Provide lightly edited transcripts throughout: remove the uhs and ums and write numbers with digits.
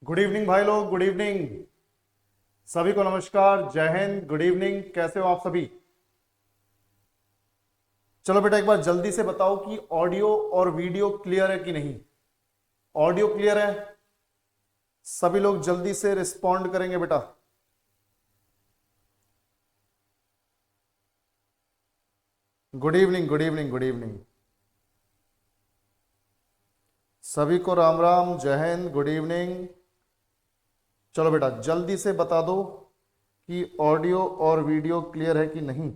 Good evening भाई लोग, good evening. सभी को नमस्कार, जय हिंद, गुड इवनिंग। कैसे हो आप सभी? चलो बेटा, एक बार जल्दी से बताओ कि ऑडियो और वीडियो क्लियर है कि नहीं। ऑडियो क्लियर है? सभी लोग जल्दी से रिस्पॉन्ड करेंगे बेटा। Good evening, good evening, good evening. सभी को राम राम, जय हिंद, गुड इवनिंग। चलो बेटा, जल्दी से बता दो कि ऑडियो और वीडियो क्लियर है कि नहीं।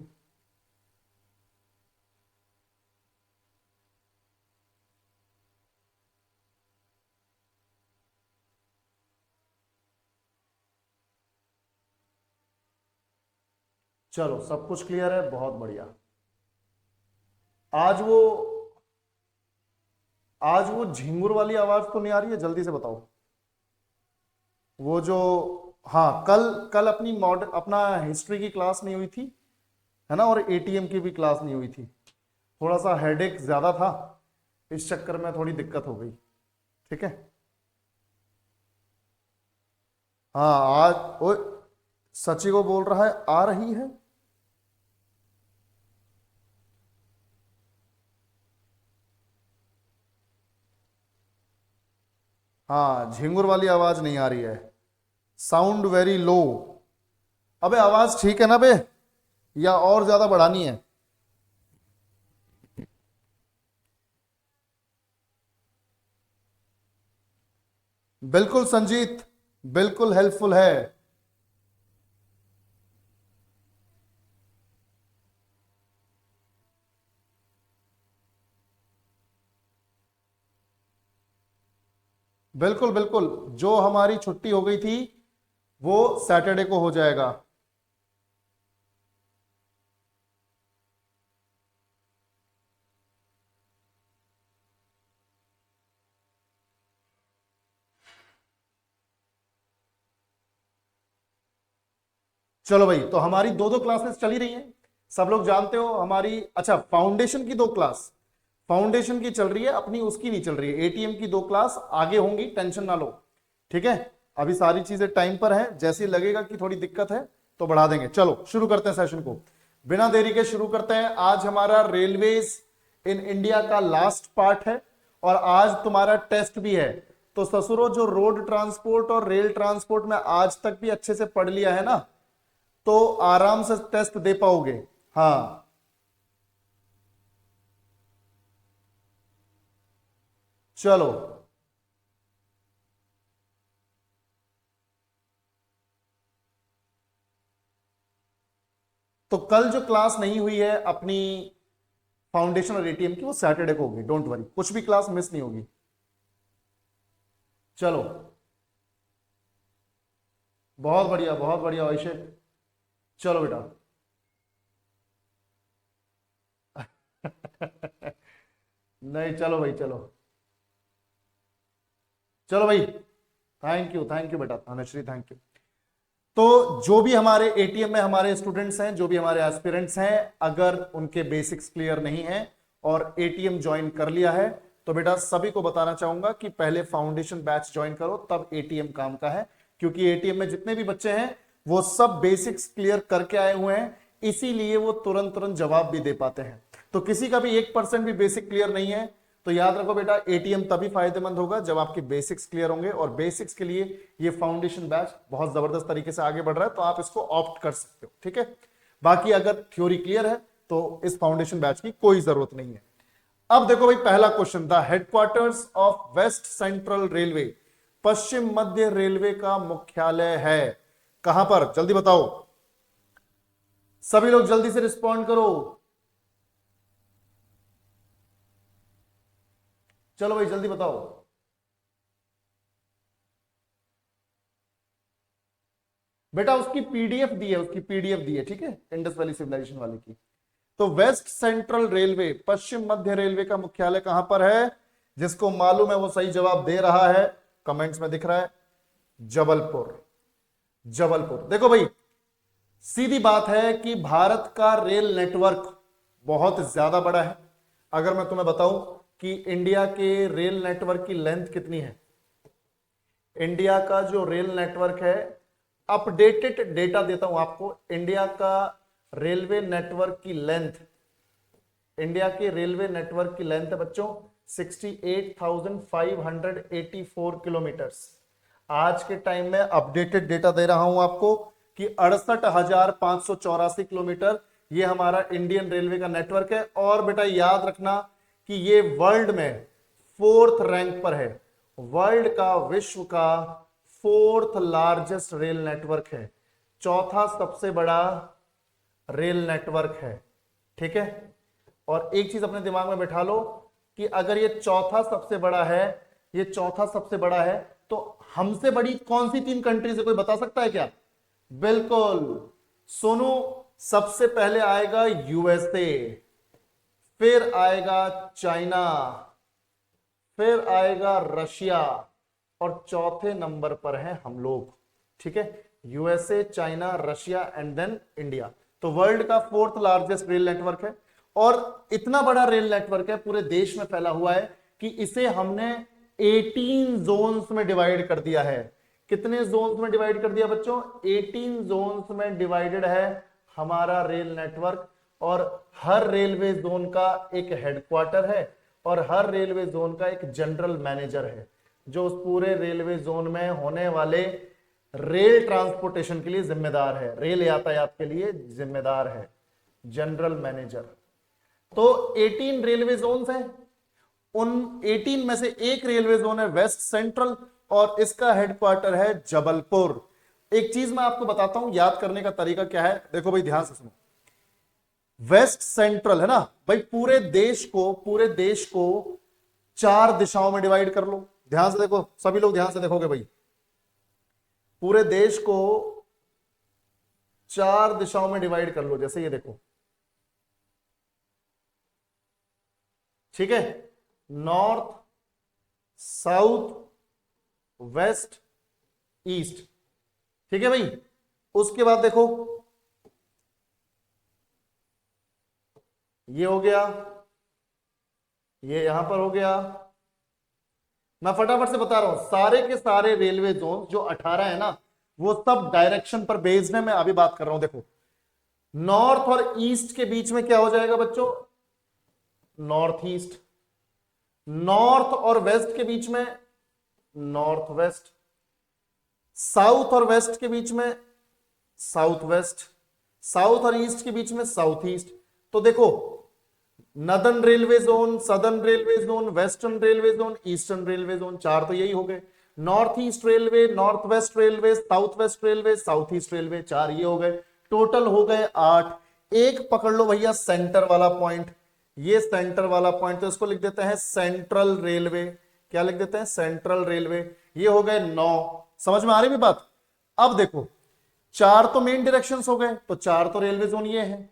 चलो, सब कुछ क्लियर है, बहुत बढ़िया। आज वो आज वो झिंगुर वाली आवाज तो नहीं आ रही है? जल्दी से बताओ। वो जो, हाँ, कल कल अपनी मॉडल अपना हिस्ट्री की क्लास नहीं हुई थी, है ना, और एटीएम की भी क्लास नहीं हुई थी। थोड़ा सा हेडेक ज्यादा था, इस चक्कर में थोड़ी दिक्कत हो गई। ठीक है। हाँ, आज ओ सची को बोल रहा है आ रही है। हाँ, झिंगुर वाली आवाज नहीं आ रही है। Sound very low. अबे आवाज ठीक है ना बे, या और ज्यादा बढ़ानी है? बिल्कुल संजीत, बिल्कुल हेल्पफुल है। बिल्कुल बिल्कुल। जो हमारी छुट्टी हो गई थी वो सैटरडे को हो जाएगा। चलो भाई, तो हमारी दो दो क्लासेस चली रही हैं। सब लोग जानते हो हमारी, अच्छा, फाउंडेशन की दो क्लास, फाउंडेशन की चल रही है अपनी, उसकी नहीं चल रही है। एटीएम की दो क्लास आगे होंगी, टेंशन ना लो। ठीक है। अभी सारी चीजें टाइम पर है, जैसे लगेगा कि थोड़ी दिक्कत है तो बढ़ा देंगे। चलो शुरू करते हैं सेशन को, बिना देरी के शुरू करते हैं। आज हमारा रेलवेज इन इंडिया का लास्ट पार्ट है, और आज तुम्हारा टेस्ट भी है। तो ससुरो, जो रोड ट्रांसपोर्ट और रेल ट्रांसपोर्ट में आज तक भी अच्छे से पढ़ लिया है ना, तो आराम से टेस्ट दे पाओगे। हाँ, चलो। तो कल जो क्लास नहीं हुई है अपनी फाउंडेशन और एटीएम की, वो सैटरडे को होगी। डोंट वरी, कुछ भी क्लास मिस नहीं होगी। चलो, बहुत बढ़िया, बहुत बढ़िया अभिषेक। चलो बेटा। नहीं, चलो भाई, चलो। चलो भाई, थैंक यू बेटा, धनश्री, थैंक यू। तो जो भी हमारे एटीएम में हमारे स्टूडेंट्स हैं, जो भी हमारे एस्पिरेंट्स हैं, अगर उनके बेसिक्स क्लियर नहीं है और एटीएम ज्वाइन कर लिया है, तो बेटा सभी को बताना चाहूंगा कि पहले फाउंडेशन बैच ज्वाइन करो, तब एटीएम काम का है। क्योंकि एटीएम में जितने भी बच्चे हैं वो सब बेसिक्स क्लियर करके आए हुए हैं, इसीलिए वो तुरंत तुरंत जवाब भी दे पाते हैं। तो किसी का भी 1% भी बेसिक क्लियर नहीं है, तो याद रखो बेटा, एटीएम तभी फायदेमंद होगा जब आपके बेसिक्स क्लियर होंगे। और बेसिक्स के लिए ये फाउंडेशन बैच बहुत जबरदस्त तरीके से आगे बढ़ रहा है, तो आप इसको ऑप्ट कर सकते हो। ठीक है। बाकी अगर थ्योरी क्लियर है तो इस फाउंडेशन बैच की कोई जरूरत नहीं है। अब देखो भाई, पहला question, the headquarters of west central railway, पश्चिम मध्य रेलवे का मुख्यालय है कहां पर? जल्दी बताओ। सभी लोग जल्दी से रिस्पॉन्ड करो। चलो भाई, जल्दी बताओ। बेटा उसकी पीडीएफ दी है, उसकी पीडीएफ दी है, ठीक है, इंडस वैली सिविलाइजेशन वाले की। तो वेस्ट सेंट्रल रेलवे, पश्चिम मध्य रेलवे का मुख्यालय कहां पर है? जिसको मालूम है वो सही जवाब दे रहा है, कमेंट्स में दिख रहा है, जबलपुर। जबलपुर। देखो भाई, सीधी बात है कि भारत का रेल नेटवर्क बहुत ज्यादा बड़ा है। अगर मैं तुम्हें बताऊं कि इंडिया के रेल नेटवर्क की लेंथ कितनी है, इंडिया का जो रेल नेटवर्क है, अपडेटेड डेटा देता हूं आपको। इंडिया का रेलवे नेटवर्क की लेंथ, इंडिया के रेलवे नेटवर्क की लेंथ है बच्चों 68,584 किलोमीटर्स। आज के टाइम में अपडेटेड डेटा दे रहा हूं आपको कि 68,584 किलोमीटर ये हमारा इंडियन रेलवे का नेटवर्क है। और बेटा याद रखना कि ये वर्ल्ड में 4th रैंक पर है, वर्ल्ड का, विश्व का 4th लार्जेस्ट रेल नेटवर्क है, चौथा सबसे बड़ा रेल नेटवर्क है। ठीक है, और एक चीज अपने दिमाग में बैठा लो कि अगर ये चौथा सबसे बड़ा है, ये चौथा सबसे बड़ा है, तो हमसे बड़ी कौन सी 3 कंट्रीज है, कोई बता सकता है क्या? बिल्कुल सोनू, सबसे पहले आएगा यूएसए, फिर आएगा चाइना, फिर आएगा रशिया, और चौथे नंबर पर है हम लोग। ठीक है, USA, China, Russia and then India. तो वर्ल्ड का 4th लार्जेस्ट रेल नेटवर्क है, और इतना बड़ा रेल नेटवर्क है, पूरे देश में फैला हुआ है कि इसे हमने 18 जोन्स में डिवाइड कर दिया है। कितने जोन्स में डिवाइड कर दिया बच्चों? 18 जोन्स में डिवाइडेड है हमारा रेल नेटवर्क। और हर रेलवे जोन का एक हेडक्वार्टर है, और हर रेलवे जोन का एक जनरल मैनेजर है, जो उस पूरे रेलवे जोन में होने वाले रेल ट्रांसपोर्टेशन के लिए जिम्मेदार है, रेल यातायात के लिए जिम्मेदार है, जनरल मैनेजर। तो 18 रेलवे जोन्स हैं, उन 18 में से एक रेलवे जोन है वेस्ट सेंट्रल, और इसका हेडक्वार्टर है जबलपुर। एक चीज मैं आपको बताता हूं, याद करने का तरीका क्या है, देखो भाई ध्यान से सुनो। वेस्ट सेंट्रल है ना भाई, पूरे देश को 4 दिशाओं में डिवाइड कर लो। ध्यान से देखो, सभी लोग ध्यान से देखोगे भाई, पूरे देश को 4 दिशाओं में डिवाइड कर लो, जैसे ये देखो। ठीक है, नॉर्थ, साउथ, वेस्ट, ईस्ट। ठीक है भाई, उसके बाद देखो ये हो गया, ये यहां पर हो गया। मैं फटाफट से बता रहा हूं, सारे के सारे रेलवे जोन जो 18 है ना, वो सब डायरेक्शन पर बेस्ड है। मैं अभी बात कर रहा हूं, देखो नॉर्थ और ईस्ट के बीच में क्या हो जाएगा बच्चों? North east. नॉर्थ और वेस्ट के बीच में नॉर्थ वेस्ट। साउथ और वेस्ट के बीच में साउथ वेस्ट। साउथ और ईस्ट के बीच में साउथ ईस्ट। तो देखो, northern railway zone, southern railway zone, western railway zone, eastern railway zone, 4 तो यही हो गए। North east railway, north west railway, south west railway, south east railway, 4 ये हो गए। टोटल हो गए 8। एक पकड़ लो भैया सेंटर वाला पॉइंट, ये सेंटर वाला पॉइंट, तो इसको लिख देते हैं सेंट्रल रेलवे। क्या लिख देते हैं? Central railway. ये हो गए 9। समझ में आ रही है बात? अब देखो, 4 तो मेन डायरेक्शंस हो गए, तो 4 तो रेलवे जोन ये है,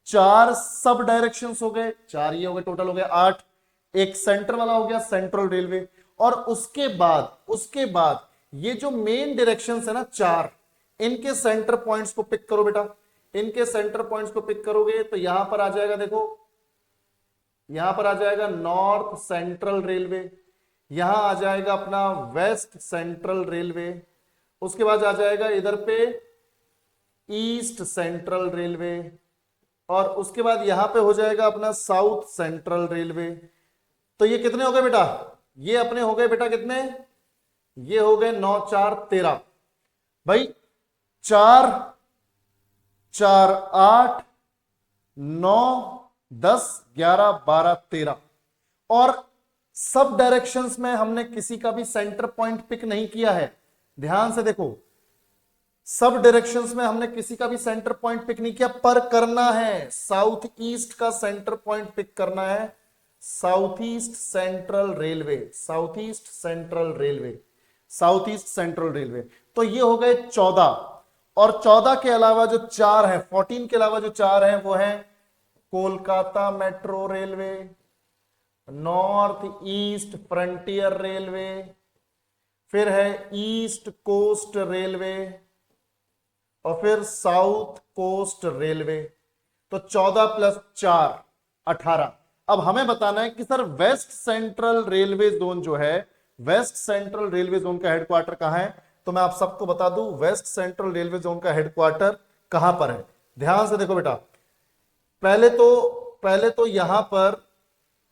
4 सब डायरेक्शंस हो गए, 4 ये हो गए, टोटल हो गए 8। एक सेंटर वाला हो गया सेंट्रल रेलवे। और उसके बाद ये जो मेन डायरेक्शंस है ना 4, इनके सेंटर पॉइंट्स को पिक करो बेटा। इनके सेंटर पॉइंट्स को पिक करोगे तो यहां पर आ जाएगा, देखो यहां पर आ जाएगा नॉर्थ सेंट्रल रेलवे, यहां आ जाएगा अपना वेस्ट सेंट्रल रेलवे, उसके बाद आ जाएगा इधर पे ईस्ट सेंट्रल रेलवे, और उसके बाद यहां पे हो जाएगा अपना साउथ सेंट्रल रेलवे। तो ये कितने हो गए बेटा? ये अपने हो गए बेटा कितने? ये हो गए 9 4 13 भाई। 4 4 8 9 10 11 12 13। और सब डायरेक्शंस में हमने किसी का भी सेंटर पॉइंट पिक नहीं किया है। ध्यान से देखो, सब डायरेक्शंस में हमने किसी का भी सेंटर पॉइंट पिक नहीं किया, पर करना है साउथ ईस्ट का सेंटर पॉइंट पिक करना है। South east central railway, south east central railway, south east central railway. तो ये हो गए 14। और 14 के अलावा जो 4 है, 14 के अलावा जो 4 है वो है Kolkata metro railway, north east frontier railway, फिर है ईस्ट कोस्ट रेलवे, और फिर साउथ कोस्ट रेलवे। तो 14 प्लस 4 18। अब हमें बताना है कि sir west central railway zone जो है वेस्ट सेंट्रल रेलवे जोन का हेडक्वार्टर कहां है? तो मैं आप सबको बता दूं, वेस्ट सेंट्रल रेलवे जोन का हेडक्वार्टर कहां पर है? ध्यान से देखो बेटा, पहले तो यहां पर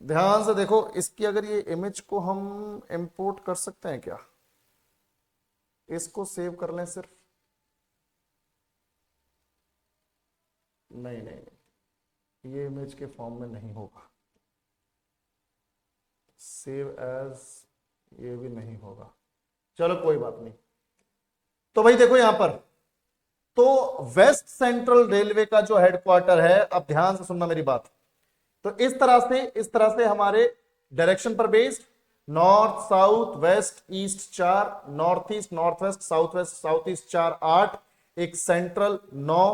ध्यान से देखो, इसकी अगर ये इमेज को हम इंपोर्ट कर सकते हैं क्या? इसको सेव कर लें सिर्फ, नहीं नहीं, ये इमेज के फॉर्म में नहीं होगा, सेव एज ये भी नहीं होगा, चलो कोई बात नहीं। तो भाई देखो यहां पर, तो वेस्ट सेंट्रल रेलवे का जो हेडक्वार्टर है, अब ध्यान से सुनना मेरी बात, तो इस तरह से हमारे डायरेक्शन पर based north south west east 4, north east north west south east 4 8, एक central 9,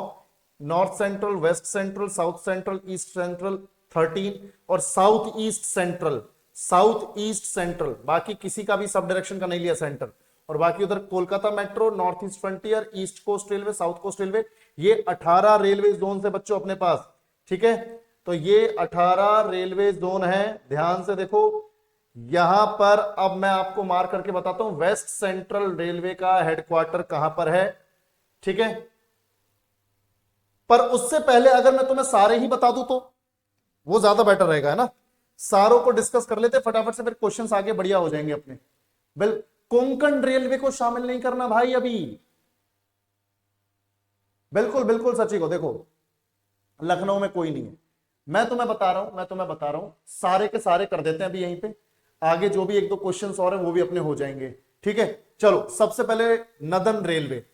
north central west central south central east central 13, और साउथ ईस्ट सेंट्रल, बाकी किसी का भी सब डायरेक्शन का नहीं लिया सेंटर, और बाकी उधर Kolkata metro, north east frontier, east coast railway, south coast railway, ये 18 रेलवे जोन है बच्चों अपने पास, ठीक है। तो ये 18 रेलवे जोन है, ध्यान से देखो यहां पर। अब मैं आपको मार्क करके बताता हूं वेस्ट सेंट्रल रेलवे का हेडक्वार्टर कहां पर है, ठीक है। पर उससे पहले अगर मैं तुम्हें सारे ही बता दूं तो वो ज्यादा बेटर रहेगा, है ना। सारों को डिस्कस कर लेते फटाफट से, फिर क्वेश्चंस आगे बढ़िया हो जाएंगे अपने। कोंकण रेलवे को शामिल नहीं करना भाई अभी, बिल्कुल बिल्कुल सची को देखो, लखनऊ में कोई नहीं है, मैं तुम्हें बता रहा हूं सारे के सारे कर देते हैं अभी यहीं पे, आगे जो भी एक दो क्वेश्चंस और हैं वो भी अपने हो जाएंगे, ठीक है। चलो सबसे पहले नदन रेलवे,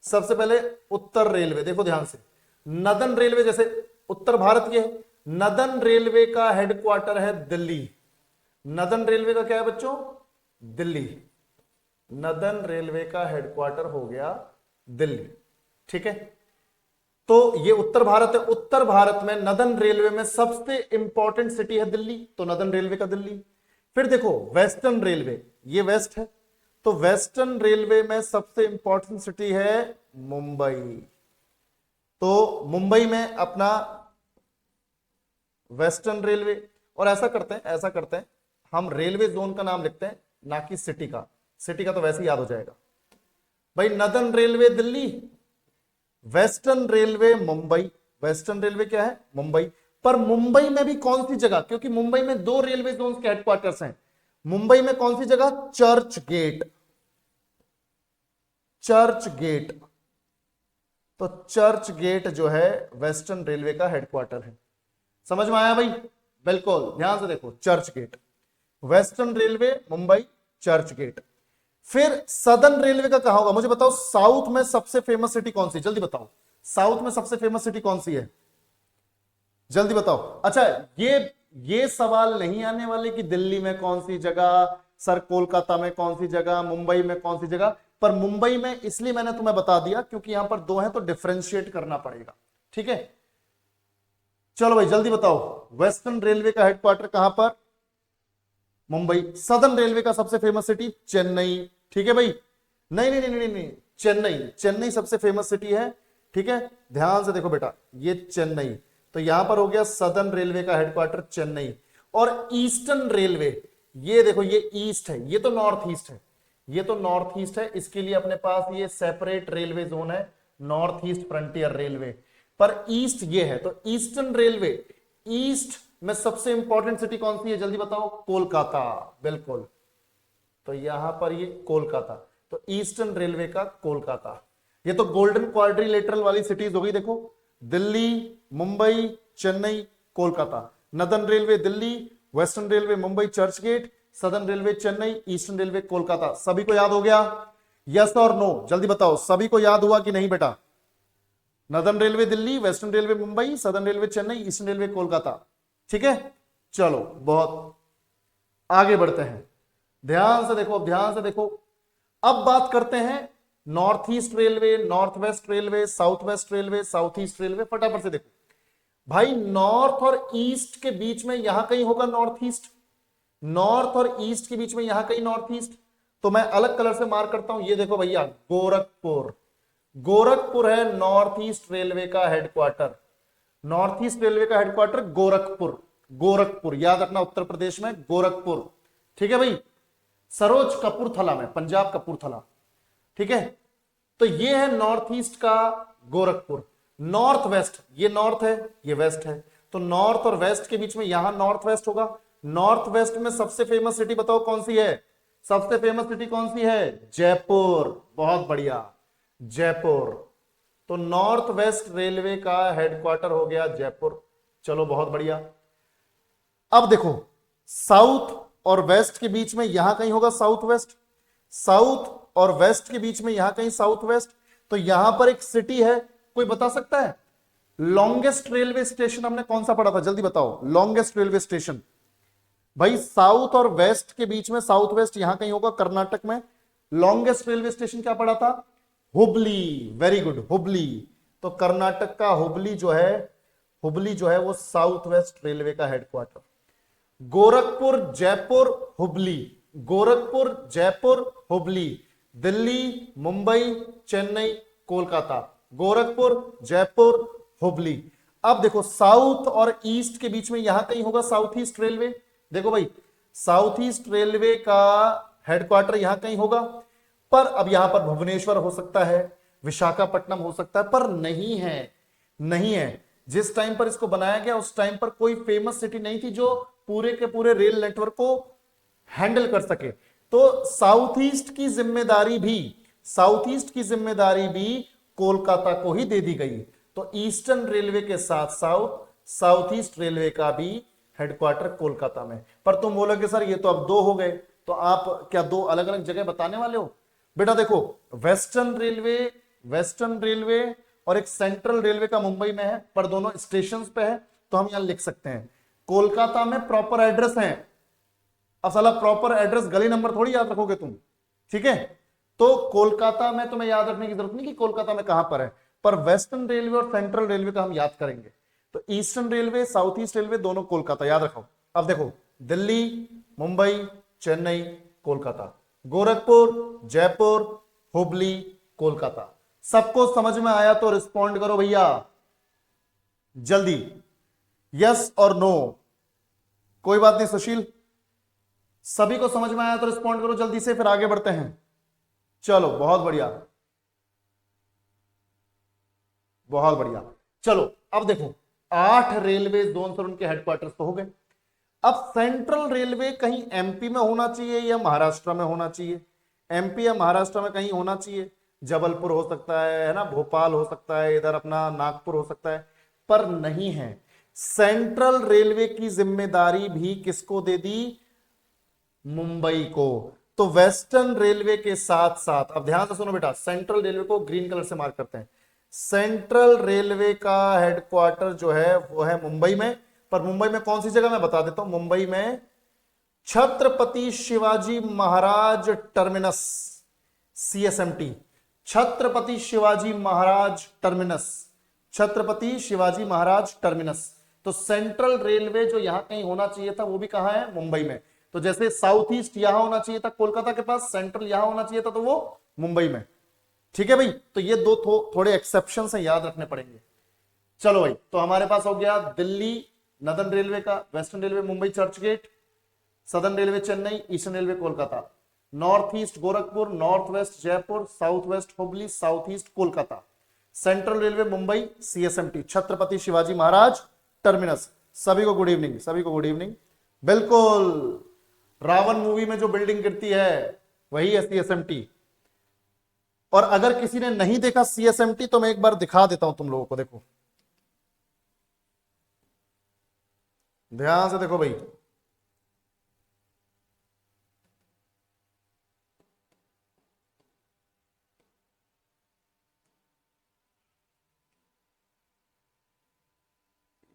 सबसे पहले उत्तर रेलवे, देखो ध्यान से, नदन रेलवे जैसे उत्तर भारत के है, नदन रेलवे का हेडक्वार्टर है दिल्ली। नदन रेलवे का क्या है बच्चों? दिल्ली। नदन रेलवे का हेडक्वार्टर हो गया दिल्ली, ठीक है। तो ये उत्तर भारत है, उत्तर भारत में नदन रेलवे में सबसे इंपॉर्टेंट सिटी है दिल्ली, तो नदन रेलवे का दिल्ली। फिर देखो वेस्टर्न रेलवे, ये वेस्ट है, तो वेस्टर्न रेलवे में सबसे इंपॉर्टेंट सिटी है मुंबई, तो मुंबई में अपना वेस्टर्न रेलवे। और ऐसा करते हैं हम रेलवे जोन का नाम लिखते हैं ना कि सिटी का, सिटी का तो वैसे ही याद हो जाएगा भाई। Northern railway Delhi, western railway Mumbai, western railway क्या है? मुंबई। पर मुंबई में भी कौन सी जगह, क्योंकि मुंबई में 2 रेलवे जोन के हेडक्वार्टर्स हैं, मुंबई में कौन सी जगह? Church gate, church gate. तो चर्च गेट जो है वेस्टर्न रेलवे का हेडक्वार्टर है, समझ में आया भाई? बिल्कुल ध्यान से देखो, church gate, western railway Mumbai, church gate. फिर सदर्न रेलवे का कहां होगा मुझे बताओ, साउथ में सबसे फेमस सिटी कौन सी, जल्दी बताओ, साउथ में सबसे फेमस सिटी कौन सी है, जल्दी बताओ। अच्छा ये सवाल नहीं आने वाले कि दिल्ली में कौन सी जगह, सर कोलकाता में कौन सी जगह, मुंबई में कौन सी जगह, पर मुंबई में इसलिए मैंने तुम्हें बता दिया क्योंकि यहां पर 2 हैं तो डिफरेंशिएट करना पड़ेगा, ठीक है। चलो भाई जल्दी बताओ, वेस्टर्न रेलवे का हेडक्वार्टर कहां पर? मुंबई। सदर्न रेलवे का सबसे फेमस सिटी चेन्नई, ठीक है भाई। नहीं नहीं नहीं नहीं नहीं, चेन्नई, चेन्नई सबसे फेमस सिटी है, ठीक है। ध्यान से देखो बेटा, ये चेन्नई, तो यहां पर हो गया सदर्न रेलवे का हेडक्वार्टर चेन्नई। और ईस्टर्न रेलवे, ये देखो ये ईस्ट है, ये तो नॉर्थ ईस्ट है, ये तो नॉर्थ ईस्ट है, इसके लिए अपने पास ये सेपरेट रेलवे जोन है, नॉर्थ ईस्ट फ्रंटियर रेलवे। पर ईस्ट ये है, तो ईस्टर्न रेलवे, ईस्ट में सबसे इंपॉर्टेंट सिटी कौन सी है जल्दी बताओ? कोलकाता, बिल्कुल। तो यहां पर ये कोलकाता, तो ईस्टर्न रेलवे का कोलकाता। ये तो गोल्डन क्वाड्रिलेटरल वाली सिटीज हो गई, देखो Delhi, Mumbai, Chennai, Kolkata. Northern railway Delhi, western railway Mumbai church gate, southern railway Chennai, eastern railway Kolkata. सभी को याद हो गया? यस और नो जल्दी बताओ, सभी को याद हुआ कि नहीं बेटा? Northern railway Delhi, western railway Mumbai, southern railway Chennai, eastern railway Kolkata, ठीक है। चलो बहुत आगे बढ़ते हैं, ध्यान से देखो, ध्यान से देखो। अब बात करते हैं north east railway, north west railway, south west railway, south east railway. फटाफट से देखो भाई, नॉर्थ और ईस्ट के बीच में यहां कहीं होगा नॉर्थ ईस्ट, नॉर्थ और ईस्ट के बीच में यहां कहीं नॉर्थ ईस्ट, तो मैं अलग कलर से मार्क करता हूं। ये देखो भैया, गोरखपुर, गोरखपुर है नॉर्थ ईस्ट रेलवे का हेडक्वार्टर, नॉर्थ ईस्ट रेलवे का हेडक्वार्टर गोरखपुर, गोरखपुर याद रखना, उत्तर प्रदेश में गोरखपुर, ठीक है भाई। सरोज कपूरथला में, पंजाब कपूरथला। ठीक है, तो ये है नॉर्थ ईस्ट का गोरखपुर। नॉर्थ वेस्ट, ये नॉर्थ है ये वेस्ट है, तो नॉर्थ और वेस्ट के बीच में यहां नॉर्थ वेस्ट होगा। नॉर्थ वेस्ट में सबसे फेमस सिटी बताओ कौन सी है? सबसे फेमस सिटी कौन सी है? जयपुर। बहुत बढ़िया, जयपुर। तो नॉर्थ वेस्ट रेलवे का हेडक्वार्टर हो गया जयपुर। चलो बहुत बढ़िया। अब देखो, साउथ और वेस्ट के बीच में यहां कहीं होगा साउथ वेस्ट, साउथ और वेस्ट के बीच में यहां कहीं साउथ वेस्ट। तो यहां पर एक सिटी है, कोई बता सकता है? लॉन्गेस्ट रेलवे स्टेशन हमने कौन सा पढ़ा था, जल्दी बताओ। लॉन्गेस्ट रेलवे स्टेशन भाई, साउथ और वेस्ट के बीच में, साउथ वेस्ट यहां कहीं होगा कर्नाटक में। लॉन्गेस्ट रेलवे स्टेशन क्या पढ़ा था? हुबली। Very good, Hubli. तो कर्नाटक का हुबली जो है, हुबली जो है वो साउथ वेस्ट रेलवे का हेडक्वार्टर। गोरखपुर, जयपुर, हुबली, गोरखपुर, जयपुर, हुबली, दिल्ली, मुंबई, चेन्नई, कोलकाता, गोरखपुर, जयपुर, हुबली। अब देखो, साउथ और ईस्ट के बीच में यहां कहीं होगा साउथ ईस्ट रेलवे। देखो भाई, साउथ ईस्ट रेलवे का हेडक्वार्टर यहां कहीं होगा, पर अब यहां पर भुवनेश्वर हो सकता है, विशाखापट्टनम हो सकता है, पर नहीं है, नहीं है। जिस टाइम पर इसको बनाया गया उस टाइम पर कोई फेमस सिटी नहीं थी जो पूरे के पूरे रेल नेटवर्क को हैंडल कर सके। तो साउथ ईस्ट की जिम्मेदारी भी, साउथ ईस्ट की जिम्मेदारी भी कोलकाता को ही दे दी गई। तो ईस्टर्न रेलवे के साथ साउथ, साउथ ईस्ट रेलवे का भी हेडक्वार्टर कोलकाता में। पर तुम बोलोगे सर ये तो अब दो हो गए, तो आप क्या दो अलग अलग जगह बताने वाले हो? बेटा देखो, वेस्टर्न रेलवे, वेस्टर्न रेलवे और एक सेंट्रल रेलवे का मुंबई में है, पर दोनों स्टेशन पे है, तो हम यहां लिख सकते हैं। कोलकाता में प्रॉपर एड्रेस है। अब साला प्रॉपर एड्रेस गली नंबर थोड़ी याद रखोगे तुम, ठीक है? तो कोलकाता में तुम्हें याद रखने की जरूरत नहीं कि कोलकाता में कहां पर है, पर वेस्टर्न रेलवे और सेंट्रल रेलवे का हम याद करेंगे। तो eastern railway, south east railway दोनों कोलकाता, याद रखो। अब देखो, दिल्ली, मुंबई, चेन्नई, कोलकाता, गोरखपुर, जयपुर, हुबली, कोलकाता। सबको समझ में आया तो रिस्पॉन्ड करो भैया जल्दी, यस और नो। कोई बात नहीं सुशील, सभी को समझ में आया तो रिस्पॉन्ड करो जल्दी से, फिर आगे बढ़ते हैं। चलो बहुत बढ़िया, बहुत बढ़िया। चलो अब देखो, 8 रेलवे जोन और उनके हेडक्वार्टर्स तो हो गए। अब सेंट्रल रेलवे कहीं एमपी में होना चाहिए या महाराष्ट्र में होना चाहिए? एमपी या महाराष्ट्र में कहीं होना चाहिए। जबलपुर हो सकता है ना, भोपाल हो सकता है, इधर अपना नागपुर हो सकता है, पर नहीं है। सेंट्रल रेलवे की जिम्मेदारी भी किसको दे दी? मुंबई को। तो वेस्टर्न रेलवे के साथ साथ, अब ध्यान से सुनो बेटा, सेंट्रल रेलवे को ग्रीन कलर से मार्क करते हैं। सेंट्रल रेलवे का हेडक्वार्टर जो है वो है मुंबई में, पर मुंबई में कौन सी जगह मैं बता देता हूं। मुंबई में Chhatrapati Shivaji Maharaj terminus, CSMT, Chhatrapati Shivaji Maharaj terminus, Chhatrapati Shivaji Maharaj terminus. तो सेंट्रल रेलवे जो यहां कहीं होना चाहिए था वो भी कहां है? मुंबई में। तो जैसे साउथ ईस्ट यहां होना चाहिए था कोलकाता के पास, सेंट्रल यहां होना चाहिए था, तो वो मुंबई में। ठीक है भाई, तो ये दो थोड़े एक्सेप्शन है, याद रखने पड़ेंगे। चलो भाई, तो हमारे पास हो गया दिल्ली नदर्न रेलवे का, western railway Mumbai church gate, southern railway Chennai, eastern railway Kolkata, north east Gorakhpur, north west Jaipur, south west Hubli, south east Kolkata, central railway Mumbai, CSMT Chhatrapati Shivaji Maharaj terminus. सभी को गुड इवनिंग, सभी को गुड इवनिंग। बिल्कुल, रावण मूवी में जो बिल्डिंग गिरती है वही है सीएसएमटी। और अगर किसी ने नहीं देखा सीएसएमटी तो मैं एक बार दिखा देता हूं तुम लोगों को। देखो ध्यान से देखो भाई,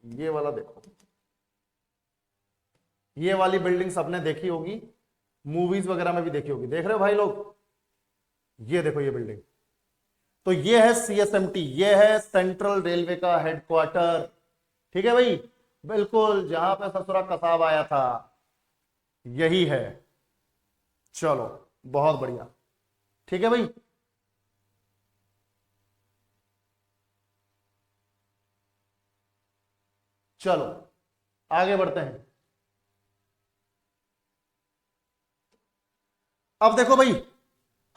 ये वाला देखो, ये वाली बिल्डिंग सबने देखी होगी, मूवीज वगैरह में भी देखी होगी। देख रहे हो भाई लोग, ये देखो ये बिल्डिंग, तो ये है सीएसएमटी, ये है सेंट्रल रेलवे का हेडक्वार्टर। ठीक है भाई, बिल्कुल जहां पे ससुरा कसाब आया था यही है। चलो बहुत बढ़िया, ठीक है भाई। चलो आगे बढ़ते हैं। अब देखो भाई,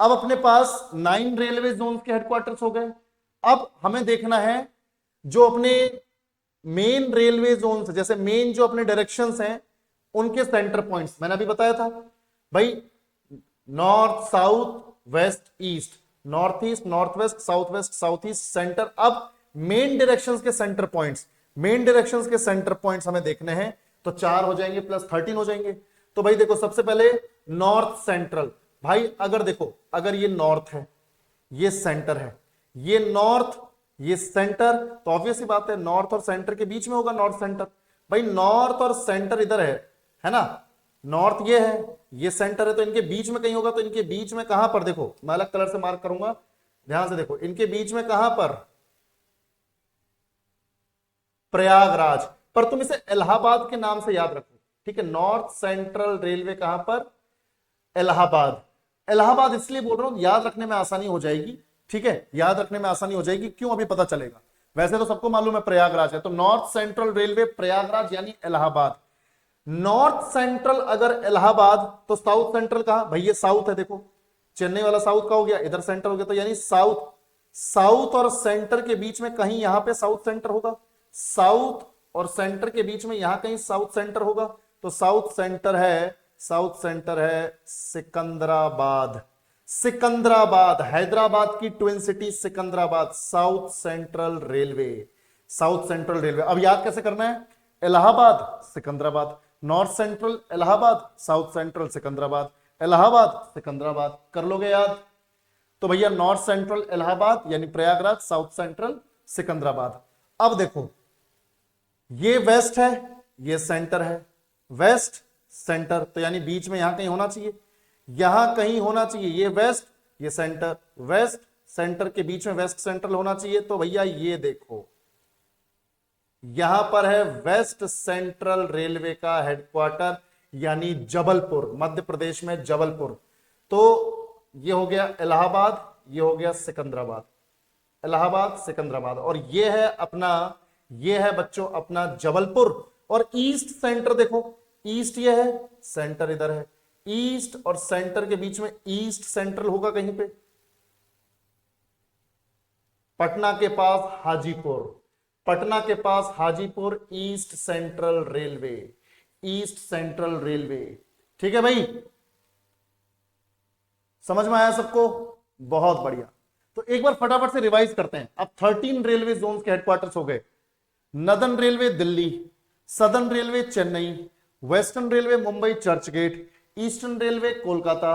अब अपने पास 9 रेलवे जोन के हेडक्वार्टर्स हो गए। अब हमें देखना है जो अपने मेन रेलवे जोन, जैसे मेन जो अपने डायरेक्शंस हैं उनके सेंटर पॉइंट्स, मैंने अभी बताया था भाई, north south west east, north east north west south west south east centre. अब मेन डायरेक्शंस के सेंटर पॉइंट्स, मेन डायरेक्शंस के सेंटर पॉइंट्स हमें देखने हैं, तो 4 हो जाएंगे प्लस 13 हो जाएंगे। तो भाई देखो, सबसे पहले नॉर्थ सेंट्रल, भाई अगर देखो, अगर ये नॉर्थ है, ये सेंटर है, ये नॉर्थ ये सेंटर, तो ऑब्वियस ही बात है नॉर्थ और सेंटर के बीच में होगा नॉर्थ सेंटर। भाई नॉर्थ और सेंटर इधर है ना, नॉर्थ ये है, ये सेंटर है, तो इनके बीच में कहीं होगा। तो इनके बीच में कहां पर, देखो मैं अलग कलर से मार्क करूंगा, ध्यान से देखो, इनके बीच में कहां पर, प्रयागराज। पर तुम इसे इलाहाबाद के नाम से याद रखो, ठीक है। नॉर्थ सेंट्रल रेलवे कहां पर, इलाहाबाद। इलाहाबाद इसलिए बोल रहा हूं, याद रखने में आसानी हो जाएगी, ठीक है, याद रखने में आसानी हो जाएगी। क्यों, अभी पता चलेगा। वैसे तो सबको मालूम है प्रयागराज है, तो नॉर्थ सेंट्रल रेलवे प्रयागराज यानी इलाहाबाद। नॉर्थ सेंट्रल अगर इलाहाबाद, तो साउथ सेंट्रल कहां, भाई ये साउथ है, देखो चेन्नई वाला साउथ का हो गया, इधर सेंटर हो गया, तो यानी साउथ। साउथ और सेंटर के बीच में कहीं यहां पे साउथ सेंटर होगा, साउथ और सेंटर के बीच में यहां कहीं साउथ सेंटर होगा। तो साउथ सेंटर है, साउथ सेंटर है सिकंदराबाद। सिकंदराबाद, हैदराबाद की twin city Secunderabad, south central railway, south central railway. अब याद कैसे करना है, Allahabad Secunderabad, north central Allahabad, south central Secunderabad, Allahabad Secunderabad, कर लोगे याद। तो भैया नॉर्थ सेंट्रल इलाहाबाद यानी प्रयागराज, साउथ सेंट्रल सिकंदराबाद। अब देखो, ये वेस्ट है, ये सेंटर है, वेस्ट सेंटर, तो यानी बीच में यहां कहीं होना चाहिए, यहां कहीं होना चाहिए, ये वेस्ट ये सेंटर, वेस्ट सेंटर के बीच में वेस्ट सेंट्रल होना चाहिए। तो भैया ये देखो, यहां पर है वेस्ट सेंट्रल रेलवे का हेडक्वार्टर, यानी जबलपुर, मध्य प्रदेश में जबलपुर। तो ये हो गया इलाहाबाद, ये हो गया सिकंदराबाद, इलाहाबाद सिकंदराबाद, और ये है अपना, ये है बच्चों अपना जबलपुर। और ईस्ट सेंटर देखो, ईस्ट ये है, सेंटर इधर है, ईस्ट और सेंटर के बीच में ईस्ट सेंट्रल होगा कहीं पे, पटना के पास हाजीपुर, पटना के पास Hajipur, east central railway, east central railway, ठीक है भाई, समझ में आया सबको, बहुत बढ़िया। तो एक बार फटाफट से रिवाइज करते हैं। अब 13 रेलवे जोन के हेडक्वार्टर्स हो गए, northern railway Delhi, southern railway Chennai, western railway Mumbai Churchgate, eastern railway Kolkata,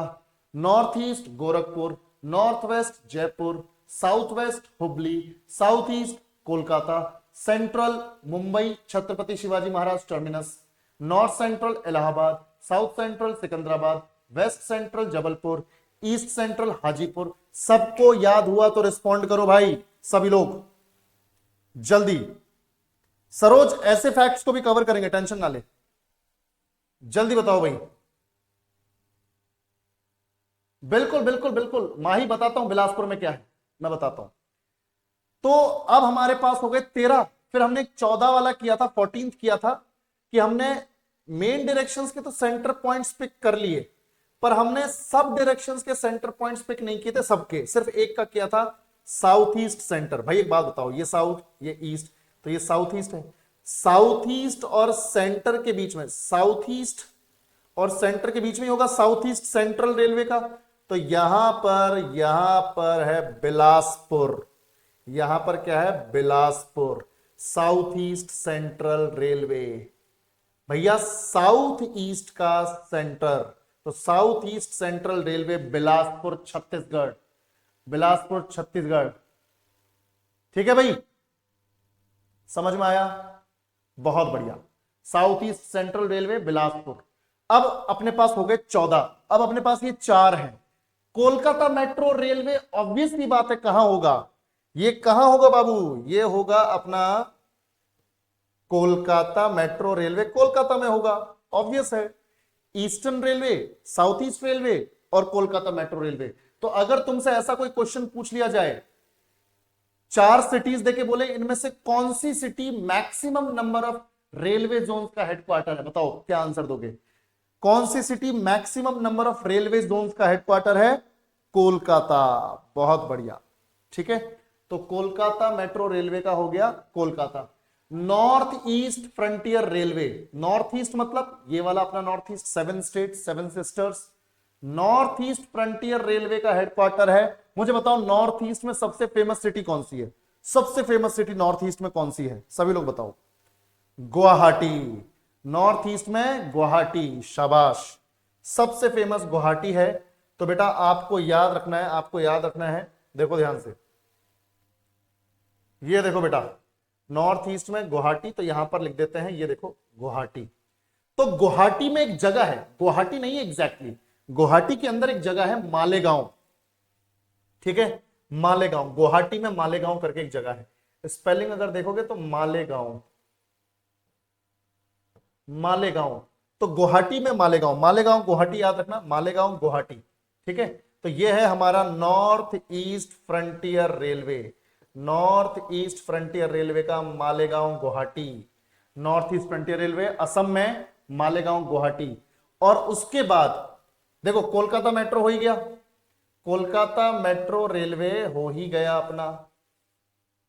north east Gorakhpur, north west Jaipur, south west Hubli, south east Kolkata, central Mumbai Chhatrapati Shivaji Maharaj terminus, north central Allahabad, south central Secunderabad, west central Jabalpur, east central Hajipur. सबको याद हुआ तो रिस्पॉन्ड करो भाई, सभी लोग जल्दी। सरोज ऐसे फैक्ट्स को भी कवर करेंगे, टेंशन ना ले, जल्दी बताओ भाई। बिल्कुल बिल्कुल बिल्कुल, माही बताता हूं बिलासपुर में क्या है, मैं बताता हूं। तो अब हमारे पास हो गए 13, फिर हमने 14 वाला किया था, 14 किया था कि हमने मेन डायरेक्शंस के तो सेंटर पॉइंट्स पिक कर लिए, पर हमने सब डायरेक्शंस के सेंटर पॉइंट्स पिक नहीं किए थे सबके, सिर्फ एक का किया था, साउथ ईस्ट सेंटर। भाई एक बात बताओ, ये साउथ ये ईस्ट, तो ये साउथ ईस्ट है, साउथ ईस्ट और सेंटर के बीच में, साउथ ईस्ट और सेंटर के बीच में होगा साउथ ईस्ट सेंट्रल रेलवे का। तो यहां पर है बिलासपुर, यहां पर क्या है, Bilaspur, south east central railway. भैया साउथ ईस्ट का सेंटर, तो south east central railway Bilaspur Chhattisgarh, Bilaspur Chhattisgarh, ठीक है भाई, समझ में आया, बहुत बढ़िया। South east central railway Bilaspur. अब अपने पास हो गए 14, अब अपने पास ये 4 हैं। कोलकाता मेट्रो रेलवे, ऑब्वियस सी बात है कहां होगा, ये कहां होगा बाबू, ये होगा अपना कोलकाता मेट्रो रेलवे, कोलकाता में होगा, ऑब्वियस है। Eastern railway, south east railway और कोलकाता मेट्रो रेलवे। तो अगर तुमसे ऐसा कोई क्वेश्चन पूछ लिया जाए, 4 सिटीज देके बोले इनमें से कौन सी city maximum number of railway zone का हेडक्वार्टर है, बताओ क्या आंसर दोगे। कौन सी city maximum number of railway zones का हेडक्वार्टर है? कोलकाता। बहुत बढ़िया, ठीक है। तो कोलकाता मेट्रो रेलवे का हो गया Kolkata. North east frontier railway, north east मतलब ये वाला अपना north east, 7 state 7 sisters. North east frontier railway का हेडक्वार्टर है। मुझे बताओ नॉर्थ ईस्ट में सबसे फेमस सिटी कौन सी है? सबसे फेमस सिटी नॉर्थ ईस्ट में कौन सी है? सभी लोग बताओ। गुवाहाटी। नॉर्थ ईस्ट में गुवाहाटी, शाबाश, सबसे फेमस गुवाहाटी है। तो बेटा आपको याद रखना है, आपको याद रखना है, देखो ध्यान से, ये देखो बेटा, नॉर्थ ईस्ट में गुवाहाटी, तो यहां पर लिख देते हैं, ये देखो गुवाहाटी। तो गुवाहाटी में एक जगह है, गुवाहाटी नहीं है एग्जैक्टली, गुवाहाटी के अंदर एक जगह है मालेगांव, ठीक है, मालेगांव, गुवाहाटी में मालेगांव करके एक जगह है। स्पेलिंग अगर देखोगे तो मालेगांव, मालेगांव, तो गुवाहाटी में मालेगांव, मालेगांव गुवाहाटी याद रखना, मालेगांव गुवाहाटी, ठीक है। तो ये है हमारा north east frontier railway, north east frontier railway का Maligaon Guwahati, north east frontier railway Assam में मालेगांव गुवाहाटी। और उसके बाद देखो कोलकाता मेट्रो हो ही गया, कोलकाता मेट्रो रेलवे हो ही गया अपना,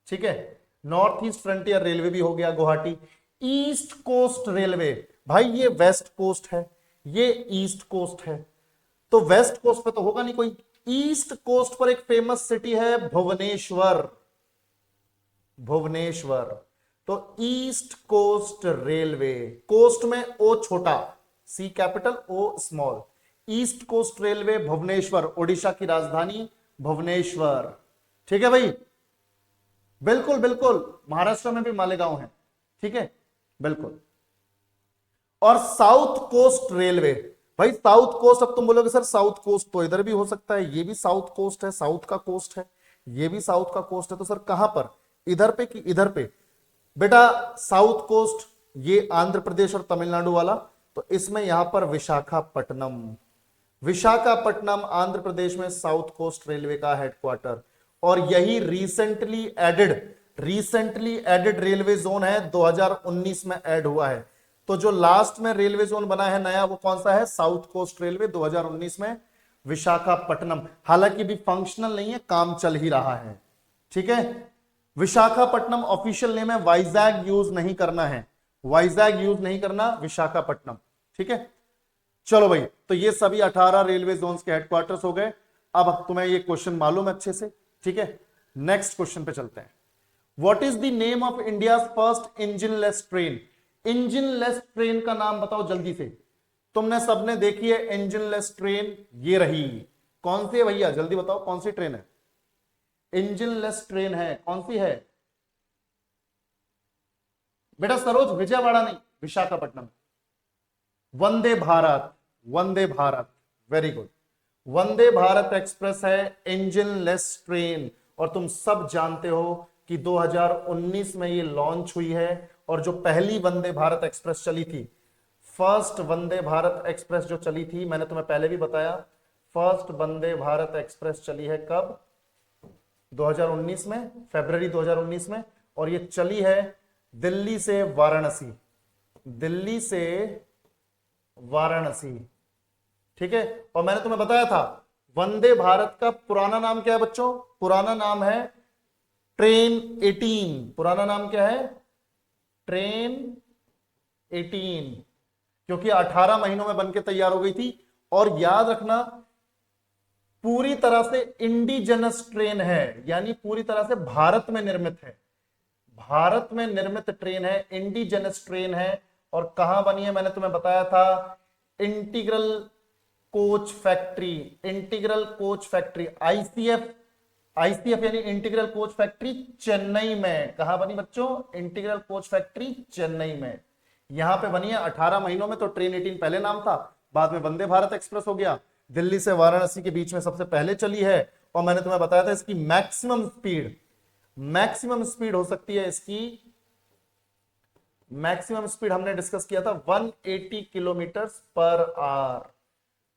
ठीक है। नॉर्थ ईस्ट फ्रंटियर रेलवे भी हो गया गुवाहाटी। ईस्ट कोस्ट रेलवे, भाई ये वेस्ट कोस्ट है, ये ईस्ट कोस्ट है, तो वेस्ट कोस्ट पे तो होगा नहीं कोई। ईस्ट कोस्ट पर एक फेमस सिटी है भुवनेश्वर, भुवनेश्वर। तो ईस्ट कोस्ट रेलवे, कोस्ट में ओ छोटा, C capital O small, east coast railway Bhubaneswar, Odisha की राजधानी भुवनेश्वर, ठीक है भाई। बिल्कुल बिल्कुल, महाराष्ट्र में भी मालेगांव है, ठीक है, बिल्कुल। और साउथ कोस्ट रेलवे, भाई साउथ कोस्ट, अब तुम बोलोगे सर साउथ कोस्ट तो इधर भी हो सकता है, ये भी साउथ कोस्ट है, साउथ का कोस्ट है, ये भी साउथ का कोस्ट है, तो सर कहां पर, इधर पे कि इधर पे? बेटा साउथ कोस्ट ये आंध्र प्रदेश और तमिलनाडु वाला, तो इसमें यहां पर विशाखापट्टनम, विशाखापट्टनम आंध्र प्रदेश में साउथ कोस्ट रेलवे का हेडक्वार्टर। और यही रिसेंटली एडेड रेलवे जोन है, 2019 में ऐड हुआ है। तो जो लास्ट में रेलवे जोन बना है नया, वो कौन सा है? साउथ कोस्ट रेलवे 2019 में विशाखापट्टनम, हालांकि भी फंक्शनल नहीं है, काम चल ही रहा है, ठीक है। विशाखापट्टनम ऑफिशियल नेम है, वाइजैग यूज नहीं करना है, वाइजैग यूज नहीं करना, विशाखापट्टनम, ठीक है। चलो भाई, तो ये सभी 18 रेलवे जोन्स के हेडक्वार्टर्स हो गए। अब तुम्हें ये क्वेश्चन मालूम है अच्छे से, ठीक है। नेक्स्ट क्वेश्चन पे चलते हैं। What is the name of India first engineless train? Engineless train का नाम बताओ जल्दी से, तुमने सबने देखी है इंजनलेस ट्रेन, ये रही, कौन सी है भैया जल्दी बताओ, कौन सी ट्रेन है? इंजनलेस ट्रेन है, कौन सी है बेटा? सरोज, विजयवाड़ा नहीं, Visakhapatnam. Vande Bharat, Vande Bharat, very good, Vande Bharat express है इंजनलेस ट्रेन। और तुम सब जानते हो कि 2019 में ये लॉन्च हुई है, और जो पहली वंदे भारत एक्सप्रेस चली थी, फर्स्ट वंदे भारत एक्सप्रेस जो चली थी, मैंने तुम्हें पहले भी बताया, फर्स्ट वंदे भारत एक्सप्रेस चली है कब? 2019 में, फरवरी 2019 में। और ये चली है दिल्ली से वाराणसी, दिल्ली से वाराणसी, ठीक है। और मैंने तुम्हें बताया था वंदे भारत का पुराना नाम क्या है बच्चों? पुराना नाम है ट्रेन 18, पुराना नाम क्या है? ट्रेन 18, क्योंकि 18 महीनों में बनके तैयार हो गई थी। और याद रखना पूरी तरह से इंडिजिनस ट्रेन है, यानी पूरी तरह से भारत में निर्मित है, भारत में निर्मित ट्रेन है, इंडिजिनस ट्रेन है। और कहां बनी है मैंने तुम्हें बताया था, integral coach factory, integral coach factory ICF, ICF यानी इंटीग्रल कोच फैक्ट्री चेन्नई में। कहां बनी बच्चों? इंटीग्रल कोच फैक्ट्री चेन्नई में, यहां पे बनी है 18 महीनों में। तो ट्रेन 18 पहले नाम था, बाद में वंदे भारत एक्सप्रेस हो गया, दिल्ली से वाराणसी के बीच में सबसे पहले चली है। और मैंने तुम्हें बताया था इसकी मैक्सिमम स्पीड, मैक्सिमम स्पीड हो सकती है इसकी, मैक्सिमम स्पीड हमने डिस्कस किया था 180 kilometre per hour,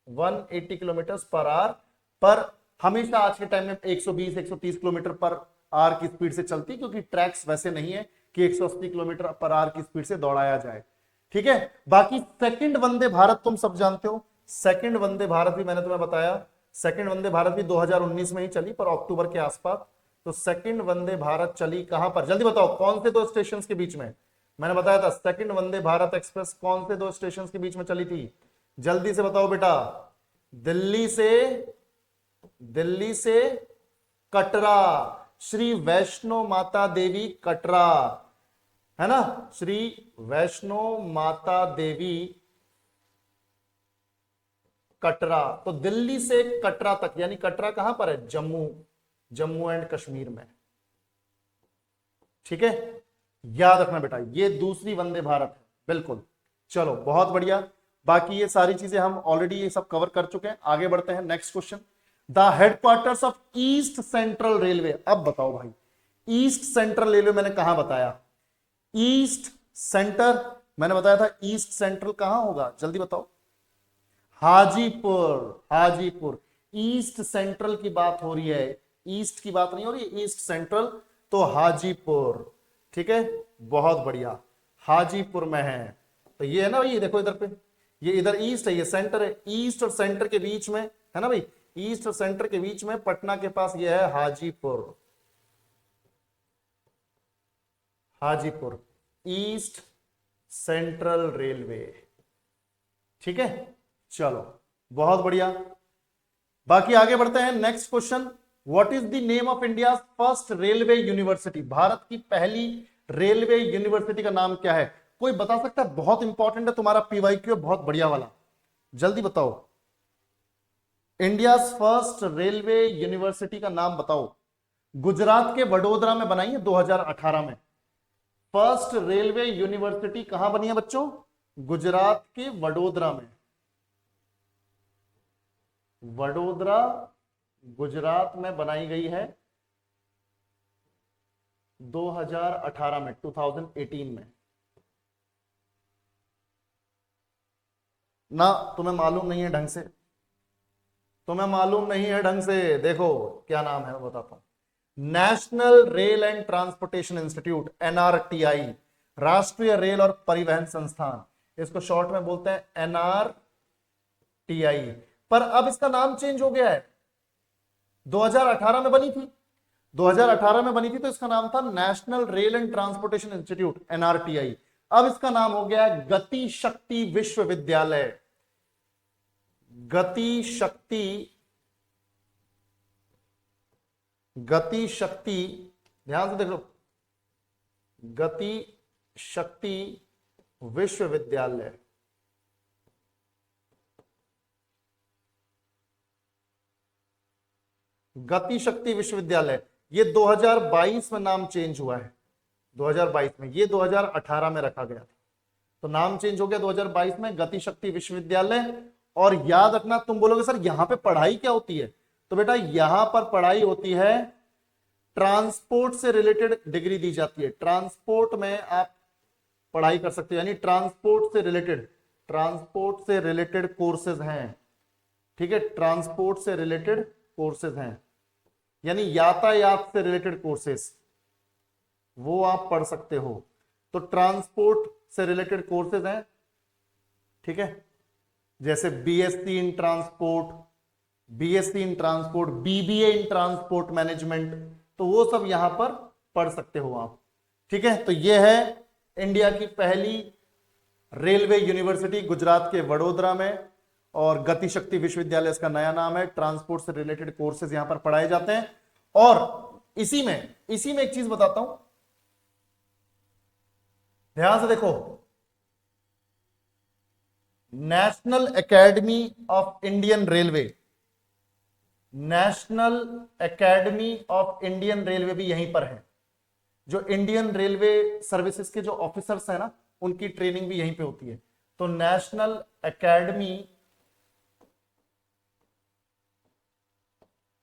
180 kilometre per hour. पर हमेशा आज के टाइम में 120 130 किलोमीटर पर आवर की स्पीड से चलती, क्योंकि ट्रैक्स वैसे नहीं है कि 180 किलोमीटर पर आवर की स्पीड से दौड़ाया जाए। ठीक है। बाकी सेकंड वंदे भारत तुम सब जानते हो, सेकंड वंदे भारत भी मैंने तुम्हें बताया, सेकंड वंदे भारत भी 2019 में ही चली, पर अक्टूबर के आसपास। तो सेकंड वंदे भारत चली कहां पर, जल्दी बताओ कौन से दो स्टेशन के बीच में। मैंने बताया था सेकंड वंदे भारत एक्सप्रेस कौन से दो स्टेशन के बीच में चली थी, जल्दी से बताओ बेटा। दिल्ली से कटरा, श्री वैष्णो माता देवी कटरा, है ना, श्री वैष्णो माता देवी कटरा। तो दिल्ली से कटरा तक, यानी कटरा कहां पर है, जम्मू एंड कश्मीर में। ठीक है, याद रखना बेटा, ये दूसरी वंदे भारत है, बिल्कुल। चलो बहुत बढ़िया, बाकी ये सारी चीजें हम ऑलरेडी ये सब कवर कर चुके हैं। आगे बढ़ते हैं, next question. The headquarters of east central railway. अब बताओ भाई, ईस्ट सेंट्रल रेलवे मैंने कहां बताया, ईस्ट सेंटर मैंने बताया था, ईस्ट सेंट्रल कहां होगा, जल्दी बताओ। हाजीपुर। ईस्ट सेंट्रल की बात हो रही है, ईस्ट की बात नहीं हो रही, ईस्ट सेंट्रल, तो हाजीपुर। ठीक है, बहुत बढ़िया, हाजीपुर में है। तो ये है ना भाई, ये देखो इधर पे, ये इधर ईस्ट है, ये सेंटर है, ईस्ट और सेंटर के बीच में है ना भाई, ईस्ट और सेंटर के बीच में पटना के पास ये है Hajipur. Hajipur east central railway. ठीक है, चलो बहुत बढ़िया, बाकी आगे बढ़ते हैं। Next question, what is the name of India first railway university. Bharat की पहली रेलवे यूनिवर्सिटी का नाम क्या है, कोई बता सकता है, बहुत इंपॉर्टेंट है तुम्हारा पीवाईक्यू, बहुत बढ़िया वाला, जल्दी बताओ। इंडिया फर्स्ट रेलवे यूनिवर्सिटी का नाम बताओ। गुजरात के वडोदरा में बनाई है 2018 में। फर्स्ट रेलवे यूनिवर्सिटी कहां बनी है बच्चों, गुजरात के वडोदरा में। वडोदरा गुजरात में बनाई गई है 2018 में, 2018 में ना। तुम्हें मालूम नहीं है ढंग से, तुम्हें मालूम नहीं है ढंग से, देखो क्या नाम है मैं बताता हूं, national rail and transportation institute, NRTI, राष्ट्रीय रेल और परिवहन संस्थान, इसको शॉर्ट में बोलते हैं एनआरटीआई। पर अब इसका नाम चेंज हो गया है, 2018 में बनी थी, 2018 में बनी थी तो इसका नाम था national rail and transportation institute, NRTI. अब इसका नाम हो गया है गति शक्ति विश्वविद्यालय। गति शक्ति, ध्यान से देख लो, गति शक्ति विश्वविद्यालय। गति शक्ति विश्वविद्यालय, ये 2022 में नाम चेंज हुआ है, 2022 में, ये 2018 में रखा गया था, तो नाम चेंज हो गया 2022 में, गति शक्ति विश्वविद्यालय। और याद रखना, तुम बोलोगे सर यहां पे पढ़ाई क्या होती है, तो बेटा यहां पर पढ़ाई होती है, ट्रांसपोर्ट से रिलेटेड डिग्री दी जाती है, ट्रांसपोर्ट में आप पढ़ाई कर सकते हो, यानी ट्रांसपोर्ट से रिलेटेड कोर्सेज हैं। ठीक है, ट्रांसपोर्ट से रिलेटेड कोर्सेज हैं, यानी यातायात से रिलेटेड कोर्सेज, वो आप पढ़ सकते हो। तो ट्रांसपोर्ट से रिलेटेड कोर्सेज हैं, ठीक है, जैसे BSc in transport, BBA in transport management, तो वो सब यहां पर पढ़ सकते हो आप। ठीक है, तो ये है इंडिया की पहली रेलवे यूनिवर्सिटी गुजरात के वडोदरा में, और गति शक्ति विश्वविद्यालय इसका नया नाम है। ट्रांसपोर्ट से रिलेटेड कोर्सेज यहां पर पढ़ाए जाते हैं। और इसी में एक चीज बताता हूं, ध्यान से देखो, national academy of Indian railway, national academy of Indian railway भी यहीं पर है। जो इंडियन रेलवे सर्विसेज के जो ऑफिसर्स हैं ना, उनकी ट्रेनिंग भी यहीं पे होती है। तो national academy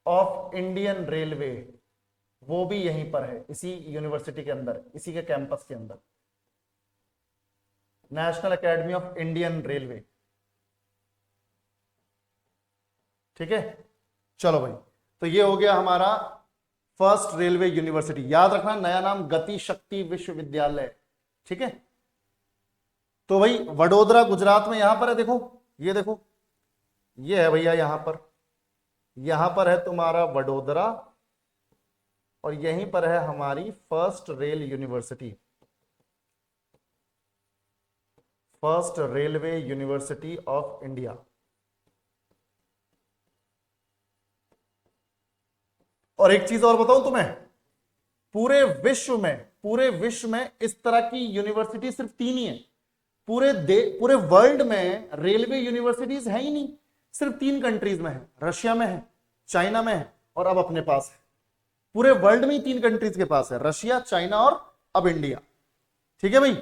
of Indian railway वो भी यहीं पर है, इसी यूनिवर्सिटी के अंदर, इसी के कैंपस के अंदर, national academy of Indian railway. ठीक है, चलो भाई, तो ये हो गया हमारा फर्स्ट रेलवे यूनिवर्सिटी। याद रखना नया नाम गति शक्ति विश्वविद्यालय। ठीक है, तो भाई वडोदरा गुजरात में यहां पर है, देखो ये देखो, ये है भैया यहां पर है तुम्हारा वडोदरा, और यहीं पर है हमारी first rail university, first railway university of India. और एक चीज और बताऊं तुम्हें, पूरे विश्व में इस तरह की यूनिवर्सिटी सिर्फ 3 ही है। पूरे वर्ल्ड में रेलवे यूनिवर्सिटीज है ही नहीं, सिर्फ 3 कंट्रीज में है, रशिया में है, चाइना में है, और अब अपने पास है। पूरे वर्ल्ड में ही 3 कंट्रीज के पास है, रशिया, चाइना और अब इंडिया। ठीक है भाई,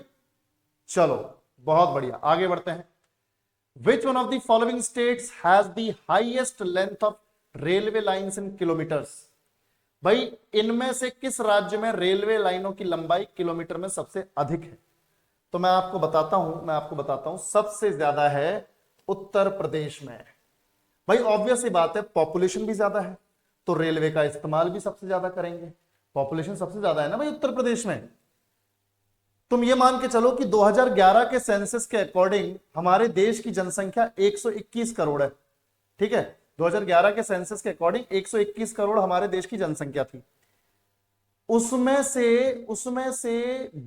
चलो बहुत बढ़िया, आगे बढ़ते हैं। Which one of the following states has the highest length of railway lines in kilometres? भाई इनमें से किस राज्य में रेलवे लाइनों की लंबाई किलोमीटर में सबसे अधिक है? तो मैं आपको बताता हूं, सबसे ज्यादा है उत्तर प्रदेश में। भाई ऑब्वियस सी बात है, पॉपुलेशन भी ज्यादा है तो रेलवे का इस्तेमाल भी सबसे ज्यादा करेंगे। पॉपुलेशन सबसे ज्यादा है ना भाई उत्तर प्रदेश में। तुम ये मान के चलो कि 2011 के सेंसस के अकॉर्डिंग हमारे देश की जनसंख्या 121 करोड़ है। ठीक है, 2011 के सेंसस के अकॉर्डिंग 121 करोड़ हमारे देश की जनसंख्या थी। उसमें से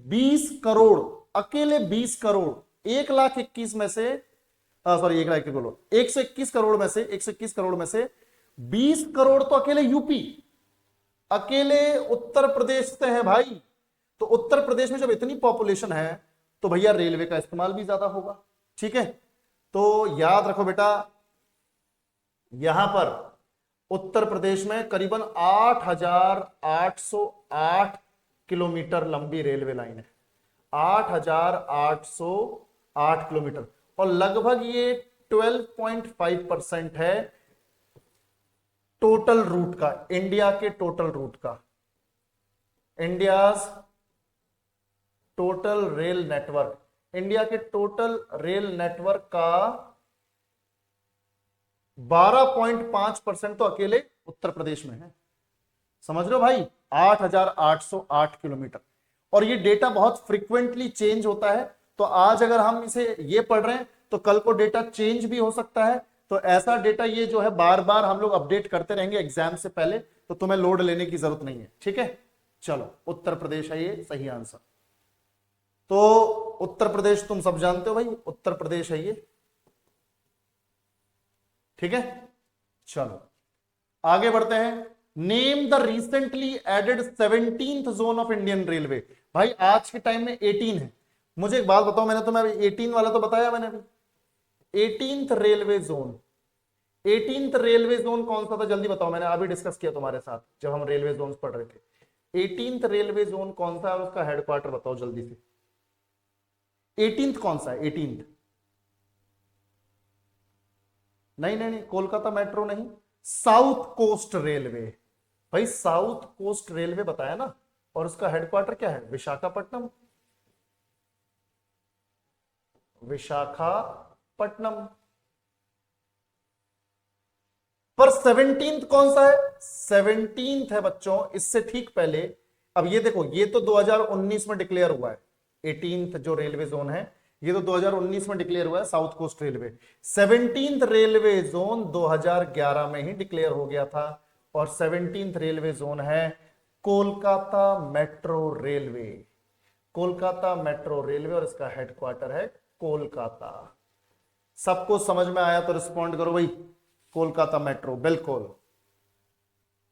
20 करोड़, अकेले 20 करोड़, 1,21 में से, सॉरी 1,21 बोलो, 121 करोड़ में से 121 करोड़ में से 20 करोड़ तो अकेले यूपी, अकेले उत्तर प्रदेश से है भाई। तो उत्तर प्रदेश में जब इतनी पॉपुलेशन है तो भैया रेलवे का इस्तेमाल भी ज्यादा होगा। ठीक है, तो याद रखो बेटा, यहां पर उत्तर प्रदेश में करीबन 8,808 किलोमीटर लंबी रेलवे लाइन है, 8,808 किलोमीटर, और लगभग ये 12.5% है टोटल रूट का, इंडिया के टोटल रूट का, India's total rail network, India के टोटल रेल नेटवर्क का 12.5% तो अकेले उत्तर प्रदेश में है। समझ लो भाई, 8,808 किलोमीटर। और ये डेटा बहुत फ्रीक्वेंटली चेंज होता है, तो आज अगर हम इसे ये पढ़ रहे हैं तो कल को डेटा चेंज भी हो सकता है। तो ऐसा डेटा ये जो है बार बार हम लोग अपडेट करते रहेंगे एग्जाम से पहले, तो तुम्हें लोड लेने की जरूरत नहीं है। ठीक है, चलो उत्तर प्रदेश है ये सही आंसर। तो उत्तर प्रदेश तुम सब जानते हो भाई, उत्तर प्रदेश है ये। ठीक है, चलो आगे बढ़ते हैं। Name the recently added 17th zone of Indian railway. भाई आज के टाइम में 18 है। मुझे एक बात बताओ, मैंने तुम्हें अभी 18 वाला तो बताया मैंने अभी, 18th railway zone, 18th railway zone कौन सा था जल्दी बताओ, मैंने अभी डिस्कस किया तुम्हारे साथ जब हम रेलवे जोन पढ़ रहे थे। 18th रेलवे जोन कौन सा है और उसका हेडक्वार्टर बताओ जल्दी से। 18th कौन सा है? 18th नहीं, कोलकाता मेट्रो नहीं, साउथ कोस्ट रेलवे। भाई साउथ कोस्ट रेलवे बताया ना, और उसका हेडक्वार्टर क्या है? विशाखापट्टनम, विशाखापट्टनम। पर 17th कौन सा है? 17th है बच्चों इससे ठीक पहले। अब ये देखो, ये तो 2019 में डिक्लेयर हुआ है, 18th जो रेलवे जोन है ये तो 2019 में डिक्लेयर हुआ है south coast railway. 17th railway zone 2011 में ही डिक्लेयर हो गया था, और 17th रेलवे जोन है Kolkata metro railway, Kolkata metro railway, और इसका हेडक्वार्टर है कोलकाता। सबको समझ में आया तो रिस्पॉन्ड करो भाई, कोलकाता मेट्रो, बिल्कुल।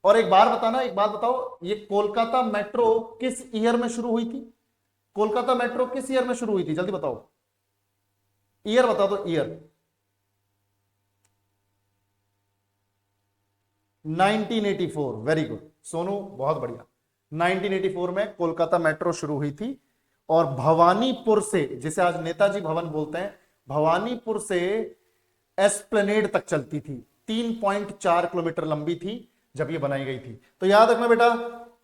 और एक बात बताओ, ये कोलकाता मेट्रो किस ईयर में शुरू हुई थी? कोलकाता मेट्रो किस ईयर में शुरू हुई थी जल्दी बताओ, ईयर बता दो, ईयर। 1984, वेरी गुड सोनू, बहुत बढ़िया। 1984 में कोलकाता मेट्रो शुरू हुई थी, और भवानीपुर से, जिसे आज नेताजी भवन बोलते हैं, भवानीपुर से एस्प्लेनेड तक चलती थी, 3.4 किलोमीटर लंबी थी जब ये बनाई गई थी। तो याद रखना बेटा,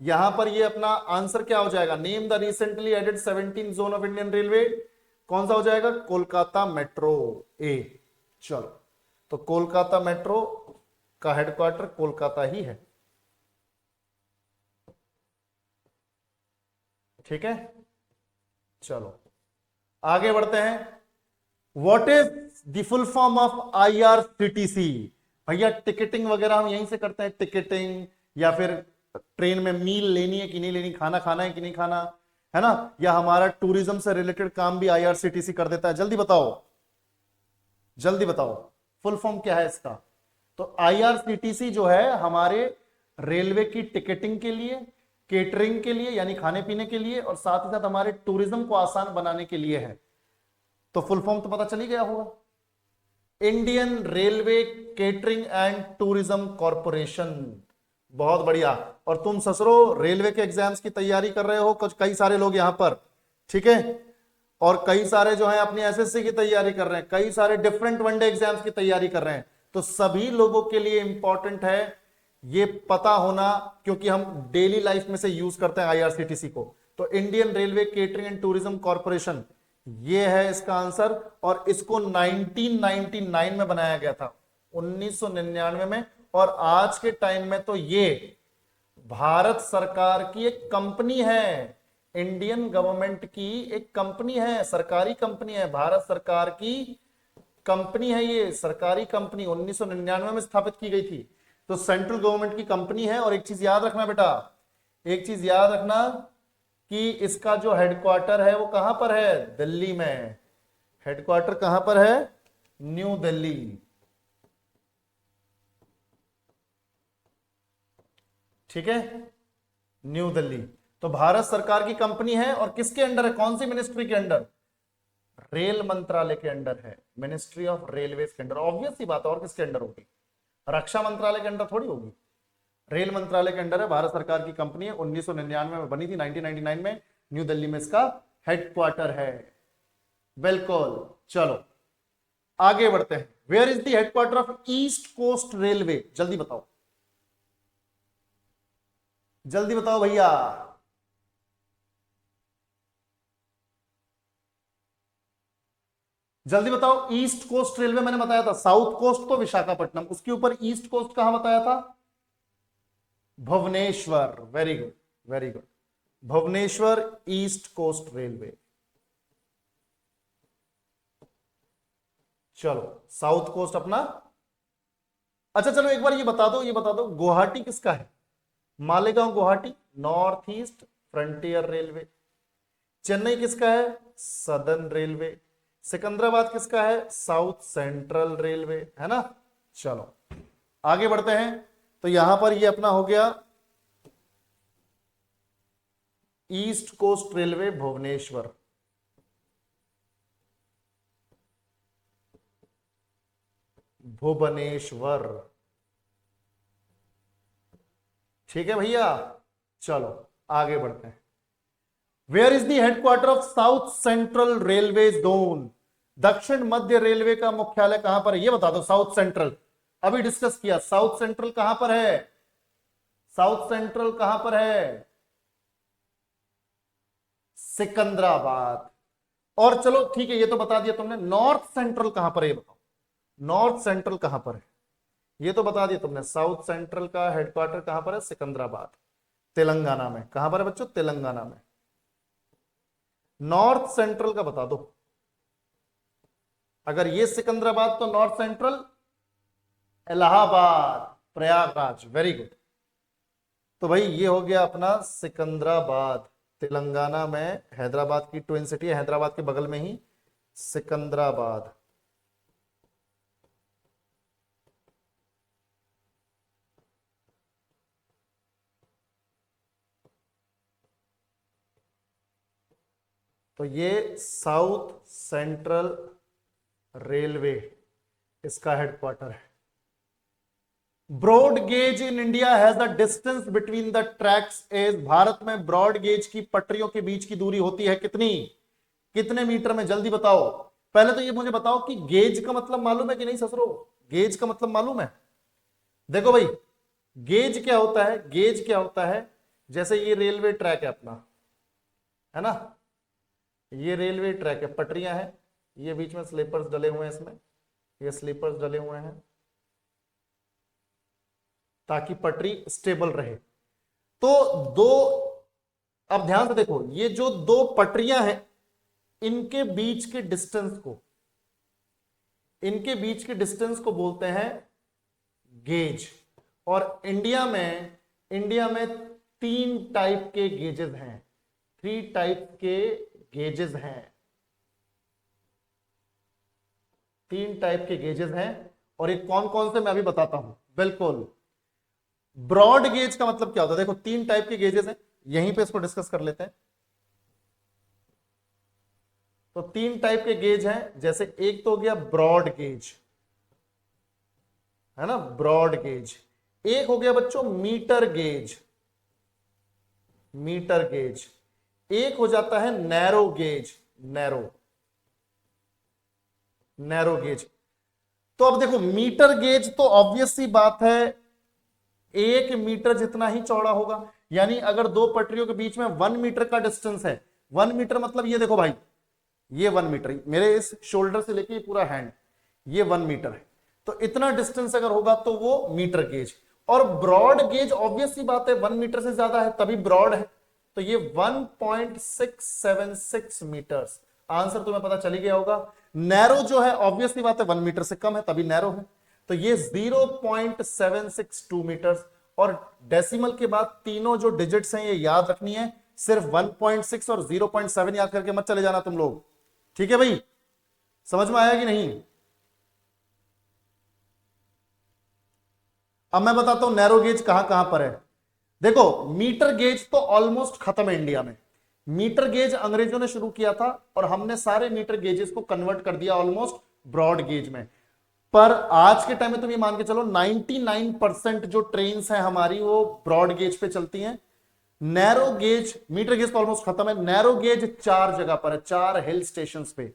यहां पर ये अपना आंसर क्या हो जाएगा? Name the recently added 17th zone of Indian railway, कौन सा हो जाएगा? कोलकाता मेट्रो ए। चलो, तो कोलकाता मेट्रो का हेडक्वार्टर कोलकाता ही है। ठीक है, चलो आगे बढ़ते हैं। What is the full form of IRCTC? भैया टिकटिंग वगैरह हम यहीं से करते हैं, टिकटिंग, या फिर ट्रेन में मील लेनी है कि नहीं लेनी, खाना खाना है कि नहीं खाना, है ना, या हमारा टूरिज्म से रिलेटेड काम भी IRCTC कर देता है। जल्दी बताओ, जल्दी बताओ, फुल फॉर्म क्या है इसका? तो IRCTC जो है हमारे रेलवे की टिकटिंग के लिए, केटरिंग के लिए यानी खाने पीने के लिए, और साथ ही साथ हमारे टूरिज्म को आसान बनाने के लिए है। तो फुल फॉर्म तो पता चल ही गया होगा, Indian railway catering and tourism corporation. बहुत बढ़िया। और तुम ससुरो रेलवे के एग्जाम्स की तैयारी कर रहे हो, कुछ कई सारे लोग यहां पर, ठीक है, और कई सारे जो है अपनी SSC की तैयारी कर रहे हैं, कई सारे डिफरेंट वनडे एग्जाम्स की तैयारी कर रहे हैं। तो सभी लोगों के लिए इंपॉर्टेंट है ये पता होना, क्योंकि हम डेली लाइफ में से यूज करते हैं IRCTC को। तो Indian railway catering and tourism corporation, ये है इसका आंसर। और इसको 1999 में बनाया गया था, 1999 में। और आज के टाइम में तो ये भारत सरकार की एक कंपनी है, इंडियन गवर्नमेंट की एक कंपनी है, सरकारी कंपनी है, भारत सरकार की कंपनी है, ये सरकारी कंपनी 1999 में स्थापित की गई थी। तो सेंट्रल गवर्नमेंट की कंपनी है। और एक चीज याद रखना बेटा, एक चीज याद रखना कि इसका जो हेडक्वार्टर है वो कहां पर है? दिल्ली में। हेडक्वार्टर कहां पर है? न्यू दिल्ली। ठीक है, न्यू दिल्ली। तो भारत सरकार की कंपनी है और किसके अंडर है? कौन सी मिनिस्ट्री के अंडर? रेल मंत्रालय के अंडर है, मिनिस्ट्री ऑफ रेलवेज के अंडर। ऑब्वियस सी बात है, और किसके अंडर होगी? रक्षा मंत्रालय के अंडर थोड़ी होगी, रेल मंत्रालय के अंडर है। भारत सरकार की कंपनी है, 1999 में बनी थी, 1999 में न्यू दिल्ली में इसका हेडक्वार्टर है। बिल्कुल। चलो आगे बढ़ते हैं। Where is the headquarter of east coast railway? जल्दी बताओ, जल्दी बताओ भैया। जल्दी बताओ। ईस्ट कोस्ट रेलवे मैंने बताया था, साउथ कोस्ट तो विशाखापट्टनम, उसके ऊपर ईस्ट कोस्ट कहां बताया था? Bhubaneswar. Very good, very good. Bhubaneswar east coast railway. चलो साउथ कोस्ट अपना। अच्छा चलो एक बार ये बता दो, ये बता दो, गुवाहाटी किसका है? Malegaon Guwahati north east frontier railway. Chennai किसका है? Southern railway. सिकंदराबाद किसका है? साउथ सेंट्रल रेलवे, है ना। चलो आगे बढ़ते हैं। तो यहां पर ये अपना हो गया east coast railway Bhubaneswar. Bhubaneswar, ठीक है भैया। चलो आगे बढ़ते हैं। Where is the headquarter of south central railway zone? दक्षिण मध्य रेलवे का मुख्यालय कहां पर है? ये बता दो। साउथ सेंट्रल अभी डिस्कस किया, साउथ सेंट्रल कहां पर है? साउथ सेंट्रल कहां पर है? सिकंदराबाद। और चलो ठीक है, ये तो बता दिया तुमने। नॉर्थ सेंट्रल कहां पर है ये बताओ, नॉर्थ सेंट्रल कहां पर है? ये तो बता दिया तुमने। साउथ सेंट्रल का हेडक्वार्टर कहां पर है? सिकंदराबाद, तेलंगाना में। कहां पर है बच्चों? तेलंगाना में। नॉर्थ सेंट्रल का बता दो। अगर ये सिकंदराबाद तो north central Allahabad, Prayagraj. Very good. तो भाई ये हो गया अपना सिकंदराबाद, तेलंगाना में। हैदराबाद की ट्विन सिटी है, हैदराबाद के बगल में ही सिकंदराबाद। तो ये साउथ सेंट्रल रेलवे इसका हेडक्वार्टर है। Broad gauge in India has the distance between the tracks is? Bharat में ब्रॉड गेज की पटरियों के बीच की दूरी होती है कितनी? कितने मीटर में? जल्दी बताओ। पहले तो ये मुझे बताओ कि गेज का मतलब मालूम है कि नहीं ससुरो? गेज का मतलब मालूम है? देखो भाई, गेज क्या होता है? गेज क्या होता है? जैसे ये रेलवे ट्रैक है अपना, है ना, ये रेलवे ट्रैक है, पटरियां हैं, ये बीच में स्लीपर्स डले हुए हैं, इसमें ये स्लीपर्स डले हुए हैं ताकि पटरी स्टेबल रहे। तो दो, अब ध्यान से देखो, ये जो दो पटरियां हैं इनके बीच के डिस्टेंस को इनके बीच के डिस्टेंस को बोलते हैं गेज। और इंडिया में 3 टाइप के गेजेस हैं, 3 टाइप के गेजेस हैं, 3 टाइप के गेजेस हैं। और ये कौन कौन से मैं अभी बताता हूं। बिल्कुल, ब्रॉड गेज का मतलब क्या होता है? देखो 3 टाइप के गेजेस हैं, यहीं पे इसको डिस्कस कर लेते हैं। तो 3 टाइप के गेज हैं, जैसे एक तो हो गया ब्रॉड गेज, है ना, ब्रॉड गेज। एक हो गया बच्चों मीटर गेज, मीटर गेज। एक हो जाता है नैरो गेज, नैरो गेज। तो अब देखो मीटर गेज तो ऑब्वियस सी बात है 1 मीटर जितना ही चौड़ा होगा। यानी अगर 2 पटरियों के बीच में 1 मीटर का डिस्टेंस है, 1 मीटर मतलब ये देखो भाई, ये 1 मीटर, मेरे इस शोल्डर से लेके पूरा हैंड, ये 1 मीटर है। तो इतना डिस्टेंस अगर होगा तो वो मीटर गेज। और ब्रॉड गेज ऑब्वियस सी बात है 1 मीटर से ज्यादा है तभी ब्रॉड है, तो ये 1.676 मीटर्स। आंसर तुम्हें पता चली गया होगा। नैरो जो है ऑब्वियस सी बात है 1 मीटर से कम है तभी नैरो है, तो ये 0.762 मीटर्स। और डेसिमल के बाद तीनों जो डिजिट्स हैं ये याद रखनी है, सिर्फ 1.6 और 0.7 याद करके मत चले जाना तुम लोग, ठीक है भाई? समझ में आया कि नहीं? अब मैं बताता हूं नैरो गेज कहां कहां पर है। देखो मीटर गेज तो ऑलमोस्ट खत्म है इंडिया में। मीटर गेज अंग्रेजों ने शुरू किया था और हमने सारे मीटर गेजेस को कन्वर्ट कर दिया ऑलमोस्ट ब्रॉड गेज में। पर आज के टाइम में तुम ये मान के चलो 99% जो ट्रेन है हमारी वो ब्रॉड गेज पे चलती हैं। नैरो गेज, मीटर गेज तो ऑलमोस्ट खत्म है। नैरो गेज 4 जगह पर है, 4 हिल स्टेशन पे,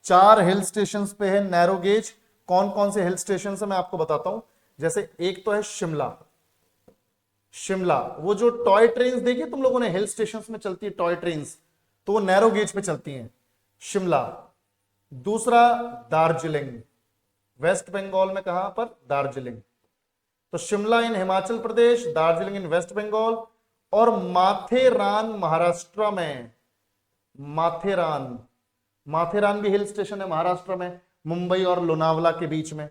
4 हिल स्टेशन पे है नैरो गेज। कौन कौन से हिल स्टेशन है मैं आपको बताता हूं। जैसे एक तो है शिमला, वो जो टॉय ट्रेन देखी तुम लोगों ने हिल स्टेशन में चलती है टॉय ट्रेन, तो वो नैरो गेज पे चलती हैं, शिमला। दूसरा दार्जिलिंग, वेस्ट बंगाल में, कहां पर? दार्जिलिंग। तो शिमला इन हिमाचल प्रदेश, दार्जिलिंग इन वेस्ट बंगाल। और माथेरान महाराष्ट्र में, माथेरान भी हिल स्टेशन है महाराष्ट्र में, मुंबई और लोनावला के बीच में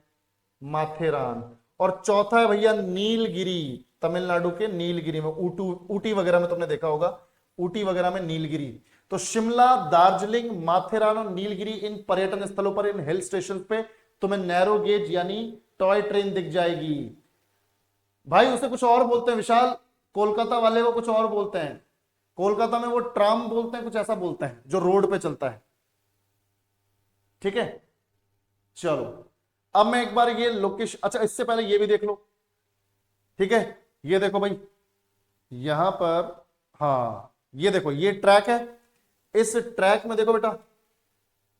माथेरान। और चौथा है भैया नीलगिरी, तमिलनाडु के नीलगिरी में, ऊटी वगैरह में तुमने देखा होगा, ऊटी वगैरह में नीलगिरी। तो शिमला, दार्जिलिंग, माथेरान और नीलगिरी इन पर्यटन स्थलों पर, इन हिल स्टेशन पे तुम्हें नैरो गेज यानी टॉय ट्रेन दिख जाएगी। भाई उसे कुछ और बोलते हैं विशाल, कोलकाता वाले को कुछ और बोलते हैं। कोलकाता में वो ट्राम बोलते हैं, कुछ ऐसा बोलते हैं जो रोड पे चलता है, ठीक है? चलो अब मैं एक बार ये लोकेशन, अच्छा इससे पहले ये भी देख लो, ठीक है? ये देखो भाई यहां पर, हाँ ये देखो ये ट्रैक है। इस ट्रैक में देखो बेटा,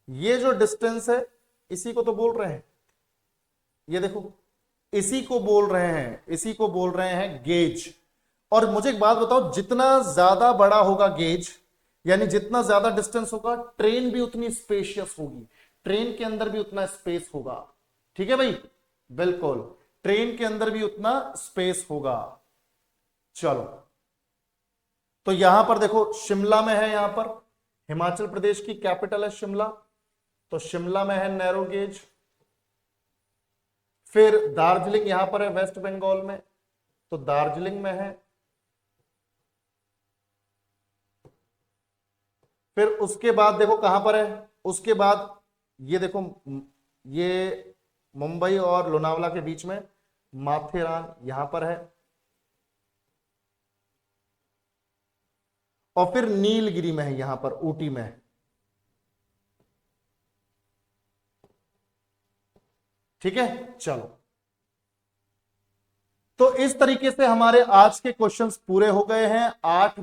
ये जो डिस्टेंस है इसी को तो बोल रहे हैं, ये देखो इसी को बोल रहे हैं गेज। और मुझे एक बात बताओ, जितना ज्यादा बड़ा होगा गेज, यानी जितना ज्यादा डिस्टेंस होगा, ट्रेन भी उतनी स्पेशियस होगी, ट्रेन के अंदर भी उतना स्पेस होगा, ठीक है भाई? बिल्कुल, ट्रेन के अंदर भी उतना स्पेस होगा। चलो तो यहां पर देखो शिमला में है, यहां पर हिमाचल प्रदेश की कैपिटल है शिमला, तो शिमला में है नैरो गेज। फिर दार्जिलिंग यहां पर है वेस्ट बंगाल में, तो दार्जिलिंग में है। फिर उसके बाद देखो कहां पर है, उसके बाद ये देखो, ये मुंबई और लोनावला के बीच में माथेरान यहां पर है। और फिर नीलगिरी में है, यहां पर ऊटी में है, ठीक है? चलो तो इस तरीके से हमारे आज के क्वेश्चंस पूरे हो गए हैं। 8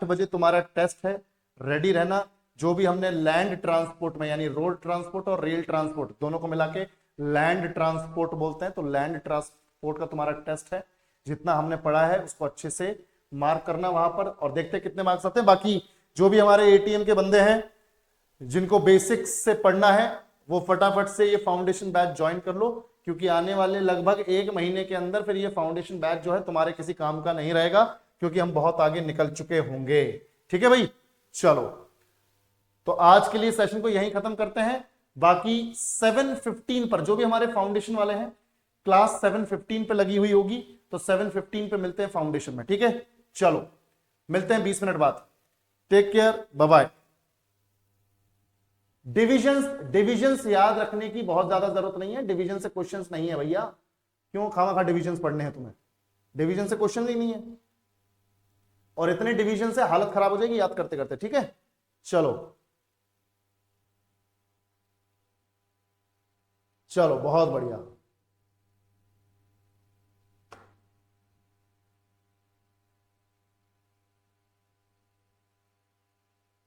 बजे तुम्हारा टेस्ट है, रेडी रहना। जो भी हमने लैंड ट्रांसपोर्ट में, यानी रोड ट्रांसपोर्ट और रेल ट्रांसपोर्ट दोनों को मिला के लैंड ट्रांसपोर्ट बोलते हैं, तो लैंड ट्रांसपोर्ट का तुम्हारा टेस्ट है। जितना हमने पढ़ा है उसको अच्छे से मार्क करना वहां पर, और देखते हैं कितने मार्क्स आते हैं। बाकी जो भी हमारे एटीएम के बंदे हैं जिनको बेसिक्स से पढ़ना है, वो फटाफट से ये फाउंडेशन बैच ज्वाइन कर लो, क्योंकि आने वाले लगभग 1 महीने के अंदर फिर ये फाउंडेशन बैच जो है तुम्हारे किसी काम का नहीं रहेगा, क्योंकि हम बहुत आगे निकल चुके होंगे, ठीक है भाई? चलो तो आज के लिए सेशन को यहीं खत्म करते हैं। बाकी 7:15 पर जो भी हमारे फाउंडेशन वाले हैं क्लास 7:15 पे लगी हुई होगी, तो 7:15 पे मिलते हैं फाउंडेशन में, ठीक है। चलो मिलते हैं 20 मिनट बाद। Take care, bye bye. Divisions याद रखने की बहुत ज्यादा जरूरत नहीं है, डिवीजन से क्वेश्चंस नहीं है भैया, क्यों खामा डिविजन्स पढ़ने हैं तुम्हें, डिवीजन से क्वेश्चन ही नहीं है, और इतने डिवीजन से हालत खराब हो जाएगी याद करते करते, ठीक है। चलो चलो बहुत बढ़िया।